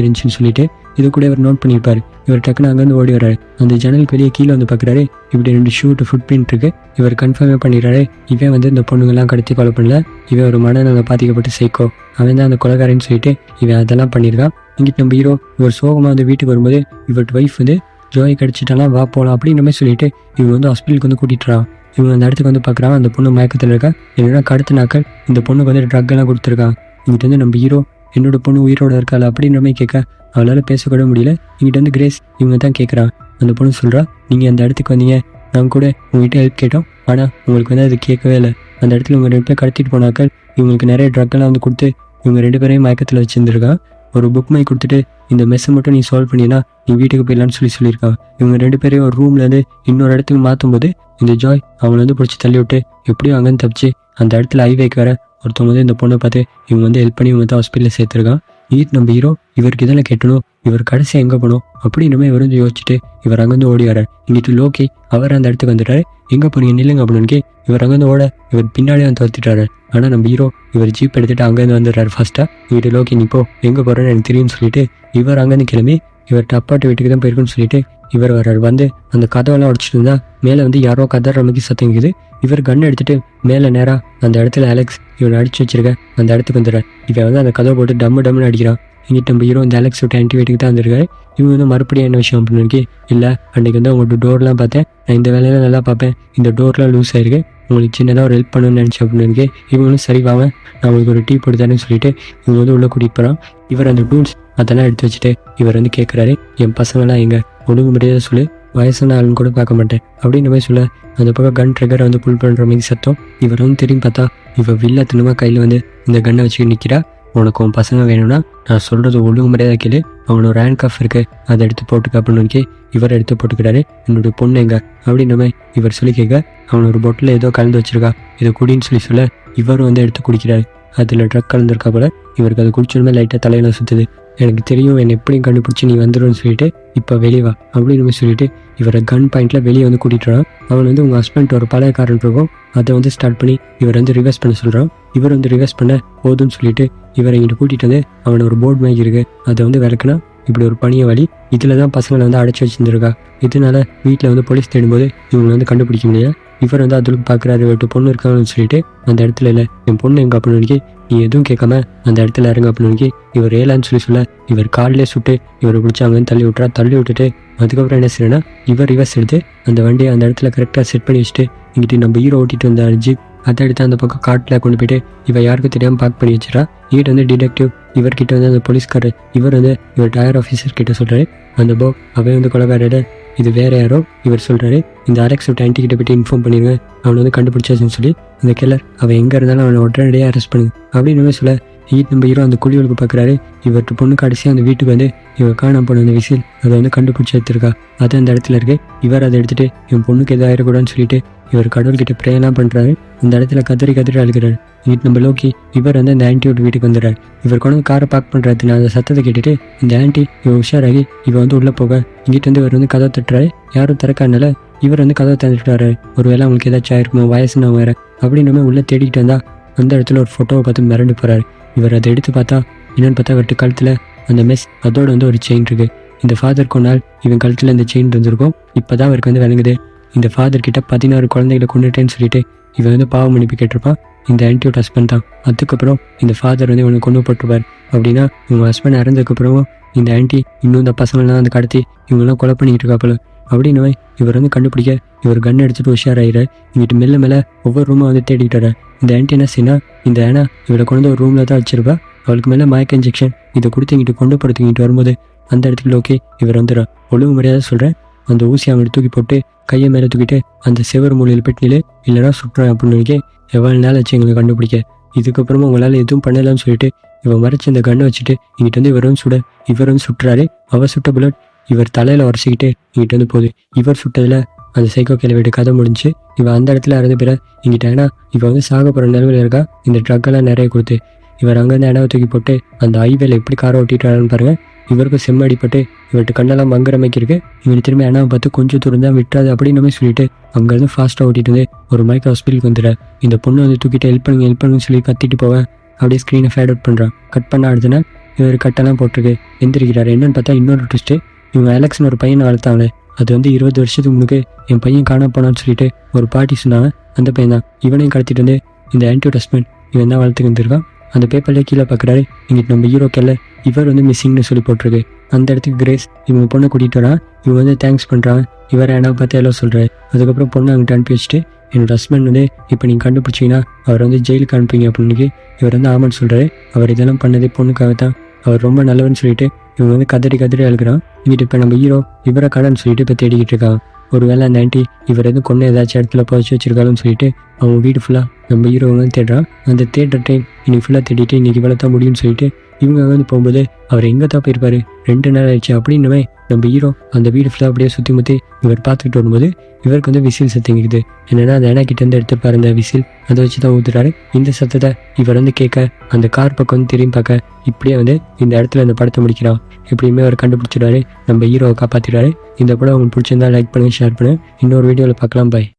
A: இருந்துச்சுன்னு சொல்லிட்டு இது கூட இவர் நோட் பண்ணியிருப்பாரு. இவர் டக்குன்னு அங்கேருந்து ஓடி வர்றாரு. அந்த ஜன்னலுக்கு வெளியே கீழே வந்து பார்க்குறாரு, இப்படி 2 ஷூட்டு ஃபுட் பிரிண்ட் இருக்கு. இவர் கன்ஃபார்மே பண்ணிடுறாரு, இவன் வந்து இந்த பொண்ணுங்கெல்லாம் கடத்தி கொலை பண்ணல, இவன் ஒரு மனநல பாதிக்கப்பட்டு சைக்கோ, அவன் தான் அந்த கொலைகாரன்னு சொல்லிட்டு இவன் அதெல்லாம் பண்ணியிருக்கான். இங்கிட்ட நம்ம ஹீரோ இவர் சோகமாக வந்து வீட்டுக்கு வரும்போது இவர்கிட்ட ஒய்ஃப் வந்து ஜோயை கடிச்சிட்டாலாம், வா போகலாம் அப்படின்ற மாதிரி சொல்லிட்டு இவங்க வந்து ஹாஸ்பிட்டலுக்கு வந்து கூட்டிட்டுறான். இவங்க அந்த இடத்துக்கு வந்து பார்க்குறான், அந்த பொண்ணு மயக்கத்தில் இருக்கா. என்னன்னா கடத்த நாட்கள் இந்த பொண்ணுக்கு வந்து ட்ரக் எல்லாம் கொடுத்துருக்கான். இங்கிட்ட வந்து நம்ம ஹீரோ என்னோட பொண்ணு உயிரோட இருக்காள் அப்படின்ற மாதிரி கேட்க அவளால் பேசக்கூட முடியல. இங்கிட்ட வந்து கிரேஸ் இவங்க தான் கேட்குறான். அந்த பொண்ணு சொல்கிறா, நீங்கள் அந்த இடத்துக்கு வந்தீங்க, நாங்கள் கூட உங்கள்கிட்ட ஹெல்ப் கேட்டோம், ஆனால் உங்களுக்கு வந்து அது கேட்கவே இல்லை. அந்த இடத்துல இவங்க 2 பேர் கடத்திட்டு போனாக்கள் இவங்களுக்கு நிறைய ட்ரக்கெல்லாம் வந்து கொடுத்து இவங்க 2 பேரையும் மயக்கத்தில் வச்சுருந்துருக்கான். ஒரு புக் மை கொடுத்துட்டு இந்த மெஸ்ஸை மட்டும் நீ சால்வ் பண்ணினா நீ வீட்டுக்கு போயிடலான்னு சொல்லியிருக்கான். இவங்க 2 பேரையும் ஒரு ரூம்லேருந்து இன்னொரு இடத்துக்கு மாற்றும் போது இந்த ஜாய் அவங்கள வந்து பிடிச்சி தள்ளி விட்டு எப்படியும் அங்கேருந்து தப்பிச்சு அந்த இடத்துல ஹைவேக்கு வர ஒருத்தவங்க வந்து இந்த பொண்ணை பார்த்து இவங்க வந்து ஹெல்ப் பண்ணி இவங்க தான் ஹாஸ்பிட்டலில் சேர்த்துருக்கான். நம்ம ஹீரோ இவருக்கு இதெல்லாம் கேட்டணும், இவர் கடைசியாக எங்கே போகணும் அப்படின்னு இவர் வந்து யோசிச்சுட்டு இவர் அங்கேருந்து ஓடி வரார். இங்கிட்டு லோக்கி அவர் அந்த இடத்துக்கு வந்துட்டாரு. எங்கே போறீங்க நில்லுங்க அப்படின்னு இவர் அங்கேருந்து ஓட இவர் பின்னாடியே வந்து துரத்திட்டாரு. ஆனால் நம்ம ஹீரோ இவர் ஜீப் எடுத்துகிட்டு அங்கேருந்து வந்துடுறாரு ஃபர்ஸ்ட்டாக. இங்கிட்டு லோக்கி நீ போ, எங்கே போகிறேன்னு எனக்கு தெரியும்னு சொல்லிட்டு இவர் அங்கேருந்து கிளம்பி இவர்கிட்ட அப்பாட்டு வீட்டுக்கு தான் போயிருக்குன்னு சொல்லிட்டு இவர் வர்றாரு. வந்து அந்த கதவெல்லாம் உடச்சிட்டு இருந்தா மேலே வந்து யாரோ கதற மாதிரி சத்தம் இருக்குது. இவர் கன் எடுத்துட்டு மேலே நேராக அந்த இடத்துல அலெக்ஸ் இவனை அடிச்சு வச்சிருக்க அந்த இடத்துக்கு வந்துடுறாரு. இவன் வந்து அந்த கதவை போட்டு டம்முன்னு அடிக்கிறான். இங்கிட்ட நம்ம ஹீரோ இந்த அலெக்ஸ் விட்டு ஆன்டி வீட்டுக்கு தான் வந்திருக்காரு. இவங்க வந்து மறுபடியும் என்ன விஷயம் அப்படின்னு இல்லை அன்றைக்கி வந்து அவங்களோட டோர்லாம் பார்த்தேன், நான் இந்த வேலையெல்லாம் நல்லா பார்ப்பேன், இந்த டோர்லாம் லூஸ் ஆயிருக்கு, உங்களுக்கு சின்னதாக ஒரு ஹெல்ப் பண்ணணும்னு நினச்சேன் அப்படின்னு இவங்களும் சரி வாங்க நான் உங்களுக்கு ஒரு டீ போட்டு தரேன்னு சொல்லிட்டு இவங்க வந்து உள்ளே கூட்டிகிட்டு போகிறான். இவர் அந்த டூல்ஸ் அதெல்லாம் எடுத்து வச்சுட்டு இவர் வந்து கேட்குறாரு, என் பசங்களாம் எங்கே ஒழுங்கு முறையாக சொல்லு, வயசான ஆளுன்னு கூட பார்க்க மாட்டேன் அப்படின்ற மாதிரி சொல்ல அந்த பக்கம் கன் ட்ரிகரை வந்து புல் பண்ணுற மாதிரி சத்தம். இவர் வந்து திரும்பி பார்த்தா இவள் வில்லத்தனமாக கையில் வந்து இந்த கன்னை வச்சுக்கிட்டு நிற்கிறா. உனக்கு உன் பசங்க வேணும்னா நான் சொல்கிறது ஒழுங்கு முறையாக கேளு, அவனோட ஹேண்ட் கஃப் இருக்குது அதை எடுத்து போட்டுக்க அப்படின்னு இவர் எடுத்து போட்டுக்கிறாரு. என்னுடைய பொண்ணு எங்க அப்படின்ற மாதிரி இவர் சொல்லி கேட்க அவன் ஒரு பொட்டில் ஏதோ கலந்து வச்சிருக்கா, இதை குடின்னு சொல்ல இவரும் வந்து எடுத்து குடிக்கிறாரு. அதில் ட்ரக் கலந்துருக்கா போல. இவருக்கு அது குடிச்சதுமே லைட்டாக தலையில சுற்றுது. எனக்கு தெரியும் என்னை எப்படியும் கண்டுபிடிச்சி நீ வந்துடும்னு சொல்லிட்டு இப்போ வெளியே வா அப்படின்னு சொல்லிட்டு இவரை கன் பாயிண்ட்ல வெளியே வந்து கூட்டிட்டு வரான். அவன் வந்து உங்கள் ஹஸ்பண்ட் ஒரு பழைய காரன் இருக்கும் அதை வந்து ஸ்டார்ட் பண்ணி இவர் வந்து ரிவர்ஸ் பண்ண சொல்கிறான். இவர் வந்து ரிவர்ஸ் பண்ண போதும்னு சொல்லிட்டு இவரை இங்கிட்ட கூட்டிகிட்டு வந்து அவனை ஒரு போர்டு மாதிரி இருக்குது அதை வந்து விளக்குனா இப்படி ஒரு பணிய வழி இதில் தான் பசங்களை வந்து அடைச்சி வச்சுருந்துருக்கா. இதனால வீட்டில் வந்து போலீஸ் தேடும்போது இவங்க வந்து கண்டுபிடிக்க முடியாது. இவர் வந்து அதுக்கு பார்க்குறாரு, இவர்கிட்ட பொண்ணு இருக்காங்கன்னு சொல்லிட்டு அந்த இடத்துல இல்லை என் பொண்ணு எங்கே அப்படின்னு நீ எதுவும் கேட்காம அந்த இடத்துல இறங்க அப்படின்னு இவர் ஏலான்னு சொல்ல இவர் காலிலே சுட்டு இவரை பிடிச்சாங்கன்னு தள்ளி விட்டுட்டு அதுக்கப்புறம் என்ன செய்யறேன்னா இவர் ரிவர்ஸ் எடுத்து அந்த வண்டியை அந்த இடத்துல கரெக்டாக செட் பண்ணி வச்சுட்டு இங்கிட்டு நம்ம ஹீரோ ஓட்டிட்டு வந்த ஜீப் அதை எடுத்து அந்த பக்கம் காட்டில் கொண்டு போயிட்டு இவன் யாருக்கும் தெரியாமல் பார்க் பண்ணி வச்சிடறா. இங்கிட்ட வந்து டிடெக்டிவ் இவர்கிட்ட வந்து அந்த போலீஸ்காரர் இவர் வந்து இவர் டயர் ஆஃபீஸர் கிட்ட சொல்கிறாரு, அந்த அவன் வந்து கொலைகாரோட இது வேற யாரோ. இவர் சொல்கிறாரு இந்த அலெக்ஸ் விட்டு ஆன்டி கிட்ட போய்ட்டு இன்ஃபார்ம் பண்ணிடுவேன், அவனை வந்து கண்டுபிடிச்சாச்சுன்னு சொல்லி அந்த கில்லர் அவன் எங்கே இருந்தாலும் அவனை உடனடியாக அரெஸ்ட் பண்ணுங்க அப்படின்னு சொல்ல நம்ம ஹீரோ அந்த குழிகளுக்கு பார்க்குறாரு. இவர்கிட்ட பொண்ணு கடைசியாக அந்த வீட்டுக்கு வந்து இவர் காணாம போன அந்த விசில் அதை வந்து கண்டுபிடிச்சி எடுத்திருக்கா. அது அந்த இடத்துல இருக்கு. இவர் அதை எடுத்துட்டு இவன் பொண்ணுக்கு எதாவது ஆயிடக்கூடாதுன்னு சொல்லிட்டு இவர் கடவுள்கிட்ட ப்ரேயெல்லாம் பண்ணுறாரு. அந்த இடத்துல கதறி அழுகிறாரு. இங்கிட்டு நம்ம லோக்கி இவர் வந்து அந்த ஆன்டியோட வீட்டுக்கு வந்துடுறாரு. இவர் கொண்டு வந்து காரை பார்க் பண்ணுறது நான் அந்த சத்தத்தை கேட்டுட்டு இந்த ஆன்டி இவன் உஷாராகி இவன் வந்து உள்ளே போக இங்கிட்டு வந்து இவர் வந்து கதவை தட்டுறாரு. யாரும் திறக்காதனால இவர் வந்து கதவை தந்துட்டாரு. ஒரு வேளை அவங்களுக்கு ஏதாச்சும் ஆயிருக்குமோ வயசுனவங்க வேற அப்படின்னு உள்ளே தேடிக்கிட்டு வந்தா அந்த இடத்துல ஒரு ஃபோட்டோவை பார்த்து மிரண்டு போகிறாரு. இவர் அதை எடுத்து பார்த்தா என்னென்னு பார்த்தா இவர்கிட்ட கழுத்தில் அந்த மெஸ் அதோட வந்து ஒரு செயின் இருக்குது. இந்த ஃபாதர் கொண்டால் இவன் கழுத்தில் இந்த செயின் இருந்திருக்கும். இப்போ தான் அவருக்கு வந்து விளங்குது இந்த ஃபாதர் கிட்ட 16 குழந்தைகளை கொண்டுட்டேன்னு சொல்லிட்டு இவன் வந்து பாவம் மன்னிப்பு கேட்டிருப்பான். இந்த ஆன்டியோட ஹஸ்பண்ட் தான். அதுக்கப்புறம் இந்த ஃபாதர் வந்து இவனை கொண்டு போட்டுருப்பார். அப்படின்னா இவங்க ஹஸ்பண்ட் இறந்ததுக்கப்புறமும் இந்த ஆன்டி இன்னும் இந்த பசங்கள்லாம் வந்து கடத்தி இவங்கெல்லாம் கொலை பண்ணிக்கிட்டு இருக்காப்புல அப்படின்னு இவர் வந்து கண்டுபிடிக்க இவர் கன் எடுத்துட்டு உஷாராயிரு. இங்கிட்டு மெல்ல மேலே ஒவ்வொரு ரூமாக வந்து தேடிக்கிட்டாரு. இந்த ஆன்டி என்ன செய்யனா இந்த ஏன்னா இவளை கொண்டு ஒரு ரூமில் தான் வச்சிருப்பா. அவளுக்கு மேலே மயக்க இன்ஜெக்ஷன் இதை கொடுத்து இங்கிட்டு கொண்டு போகிறதுக்கிட்டு வரும்போது அந்த இடத்துக்கு ஓகே இவர் வந்துடுறா. ஒழுங்கு மரியாதை சொல்கிறேன், அந்த ஊசி அவனை தூக்கி போட்டு கையை மேலே தூக்கிட்டு அந்த செவர் மூலையில் பெட்டினிலே இல்லைனா சுட்டுறான் அப்படின்னு எவ்வளோ நாள் வச்சு எங்களை கண்டுபிடிக்க. இதுக்கப்புறமா உங்களால் எதுவும் பண்ணலாம்னு சொல்லிட்டு இவன் மறைச்சு அந்த கண்ணை வச்சுட்டு இங்கிட்ட வந்து இவர் வந்து சுட்டுறாரு. அவர் சுட்ட புல்லட் இவர் தலையில் உரைச்சிக்கிட்டு இங்கிட்ட வந்து போகுது. இவர் சுட்டதில் அந்த சைக்கோ கிளவிட்டு கதை முடிஞ்சு இவன் அந்த இடத்துல இறந்து பிற இங்கிட்ட ஏன்னா இவன் வந்து சாக போகிற நிலவில் இருக்கா. இந்த ட்ரக்கெல்லாம் நிறைய கொடுத்து இவர் அங்கேருந்து ஏனாவை தூக்கி போட்டு அந்த ஹைவேல எப்படி காரை ஓட்டிட்டு பாருங்க. இவருக்கு செம்மடிப்பட்டு இவர்கிட்ட கண்ணெல்லாம் மங்குற மாதிரி இருக்கு. இவன் திரும்பி ஏனாவை பார்த்து கொஞ்சம் தூரம் தான் விட்டுறாது அப்படின்னு சொல்லிட்டு அங்கேருந்து ஃபாஸ்ட்டாக ஓட்டிட்டு வந்து ஒரு மைக் ஹாஸ்பிட்டலுக்கு வந்துடுற. இந்த பொண்ணு வந்து தூக்கிட்டு ஹெல்ப் பண்ணுங்கன்னு சொல்லி கத்திட்டு போவேன். அப்படியே ஸ்க்ரீனை ஃபேட் அவுட் பண்ணுறான். கட் பண்ண அடுத்துனா இவர் கட்டெல்லாம் போட்டிருக்கு எந்திரிக்கிறாரு. என்னன்னு பார்த்தா இன்னொரு ட்விஸ்ட்டு, இவங்க அலெக்ஸ்னு ஒரு பையனை வளர்த்தாங்களே அது வந்து 20 வருஷத்துக்கு முன்னுக்கு என் பையன் காண போனான்னு சொல்லிட்டு ஒரு பாட்டி சொன்னாங்க. அந்த பையன் தான். இவனையும் கடத்திட்டு வந்து இந்த ஆன்டியோட ஹஸ்பண்ட் இவன் தான் வளர்த்துக்கு வந்துருக்கான். அந்த பேப்பர்லேயே கீழே பார்க்குறாரு. இங்கிட்டு நம்ம ஹீரோ கெல்லர் இவர் வந்து மிஸ்ஸிங்னு சொல்லி போட்டிருக்கு. அந்த இடத்துக்கு கிரேஸ் இவங்க பொண்ணை கூட்டிகிட்டு வரான். இவங்க வந்து தேங்க்ஸ் பண்ணுறாங்க. இவர் ஏன்னா பார்த்து எல்லாம் சொல்கிறாரு. அதுக்கப்புறம் பொண்ணை அங்கிட்ட அனுப்பி வச்சுட்டு என்னோட ஹஸ்பண்ட் வந்து இப்போ நீங்கள் கண்டுபிடிச்சிங்கன்னா அவர் வந்து ஜெயிலுக்கு அனுப்பிங்க அப்படின்னு இவர் வந்து ஆமான்னு சொல்கிறாரு. அவர் இதெல்லாம் பண்ணதே பொண்ணுக்காக தான், அவர் ரொம்ப நல்லவன்னு சொல்லிட்டு இவங்க வந்து கதறி அழுகிறான். இங்கிட்டு இப்போ நம்ம ஹீரோ இவரை கடன் சொல்லிட்டு இப்போ தேடிக்கிட்டு இருக்கான். ஒரு வேளை அந்த ஆன்ட்டி இவர் எதுவும் கொண்டு ஏதாச்சும் இடத்துல புதைச்சி வச்சிருக்காருன்னு சொல்லிட்டு அவங்க வீடு ஃபுல்லாக நம்ம ஹீரோ வந்து தேடுறான். அந்த தேடுற டைம் இன்னைக்கு ஃபுல்லாக தேடிட்டு இன்றைக்கி இவ்வளோ தான் முடியும்னு சொல்லிட்டு இவங்க வந்து போகும்போது அவர் எங்கே தான் போயிருப்பாரு. 2 நாள் ஆயிடுச்சு அப்படின்னு நம்ம ஹீரோ அந்த வீடு ஃபுல்லாக அப்படியே சுற்றி முற்றி இவர் பார்த்துக்கிட்டு வரும்போது இவருக்கு வந்து விசில் சத்தம் கேட்குது. என்னன்னா அந்த கிட்டேருந்து எடுத்துப்பாரு அந்த விசில், அதை வச்சு தான் ஊத்துறாரு. இந்த சத்தத்தை இவர் வந்து கேட்க அந்த கார் பக்கம் வந்து திரும்பி பார்க்க இப்படியே வந்து இந்த இடத்துல இந்த படத்தை முடிக்கிறான். எப்படியுமே அவர் கண்டுபிடிச்சிடுறாரு, நம்ம ஹீரோவை காப்பாற்றிடுறாரு. இந்த படம் உங்களுக்கு பிடிச்சிருந்தா லைக் பண்ணுங்க, ஷேர் பண்ணுங்க. இன்னொரு வீடியோவில் பார்க்கலாம். பாய்.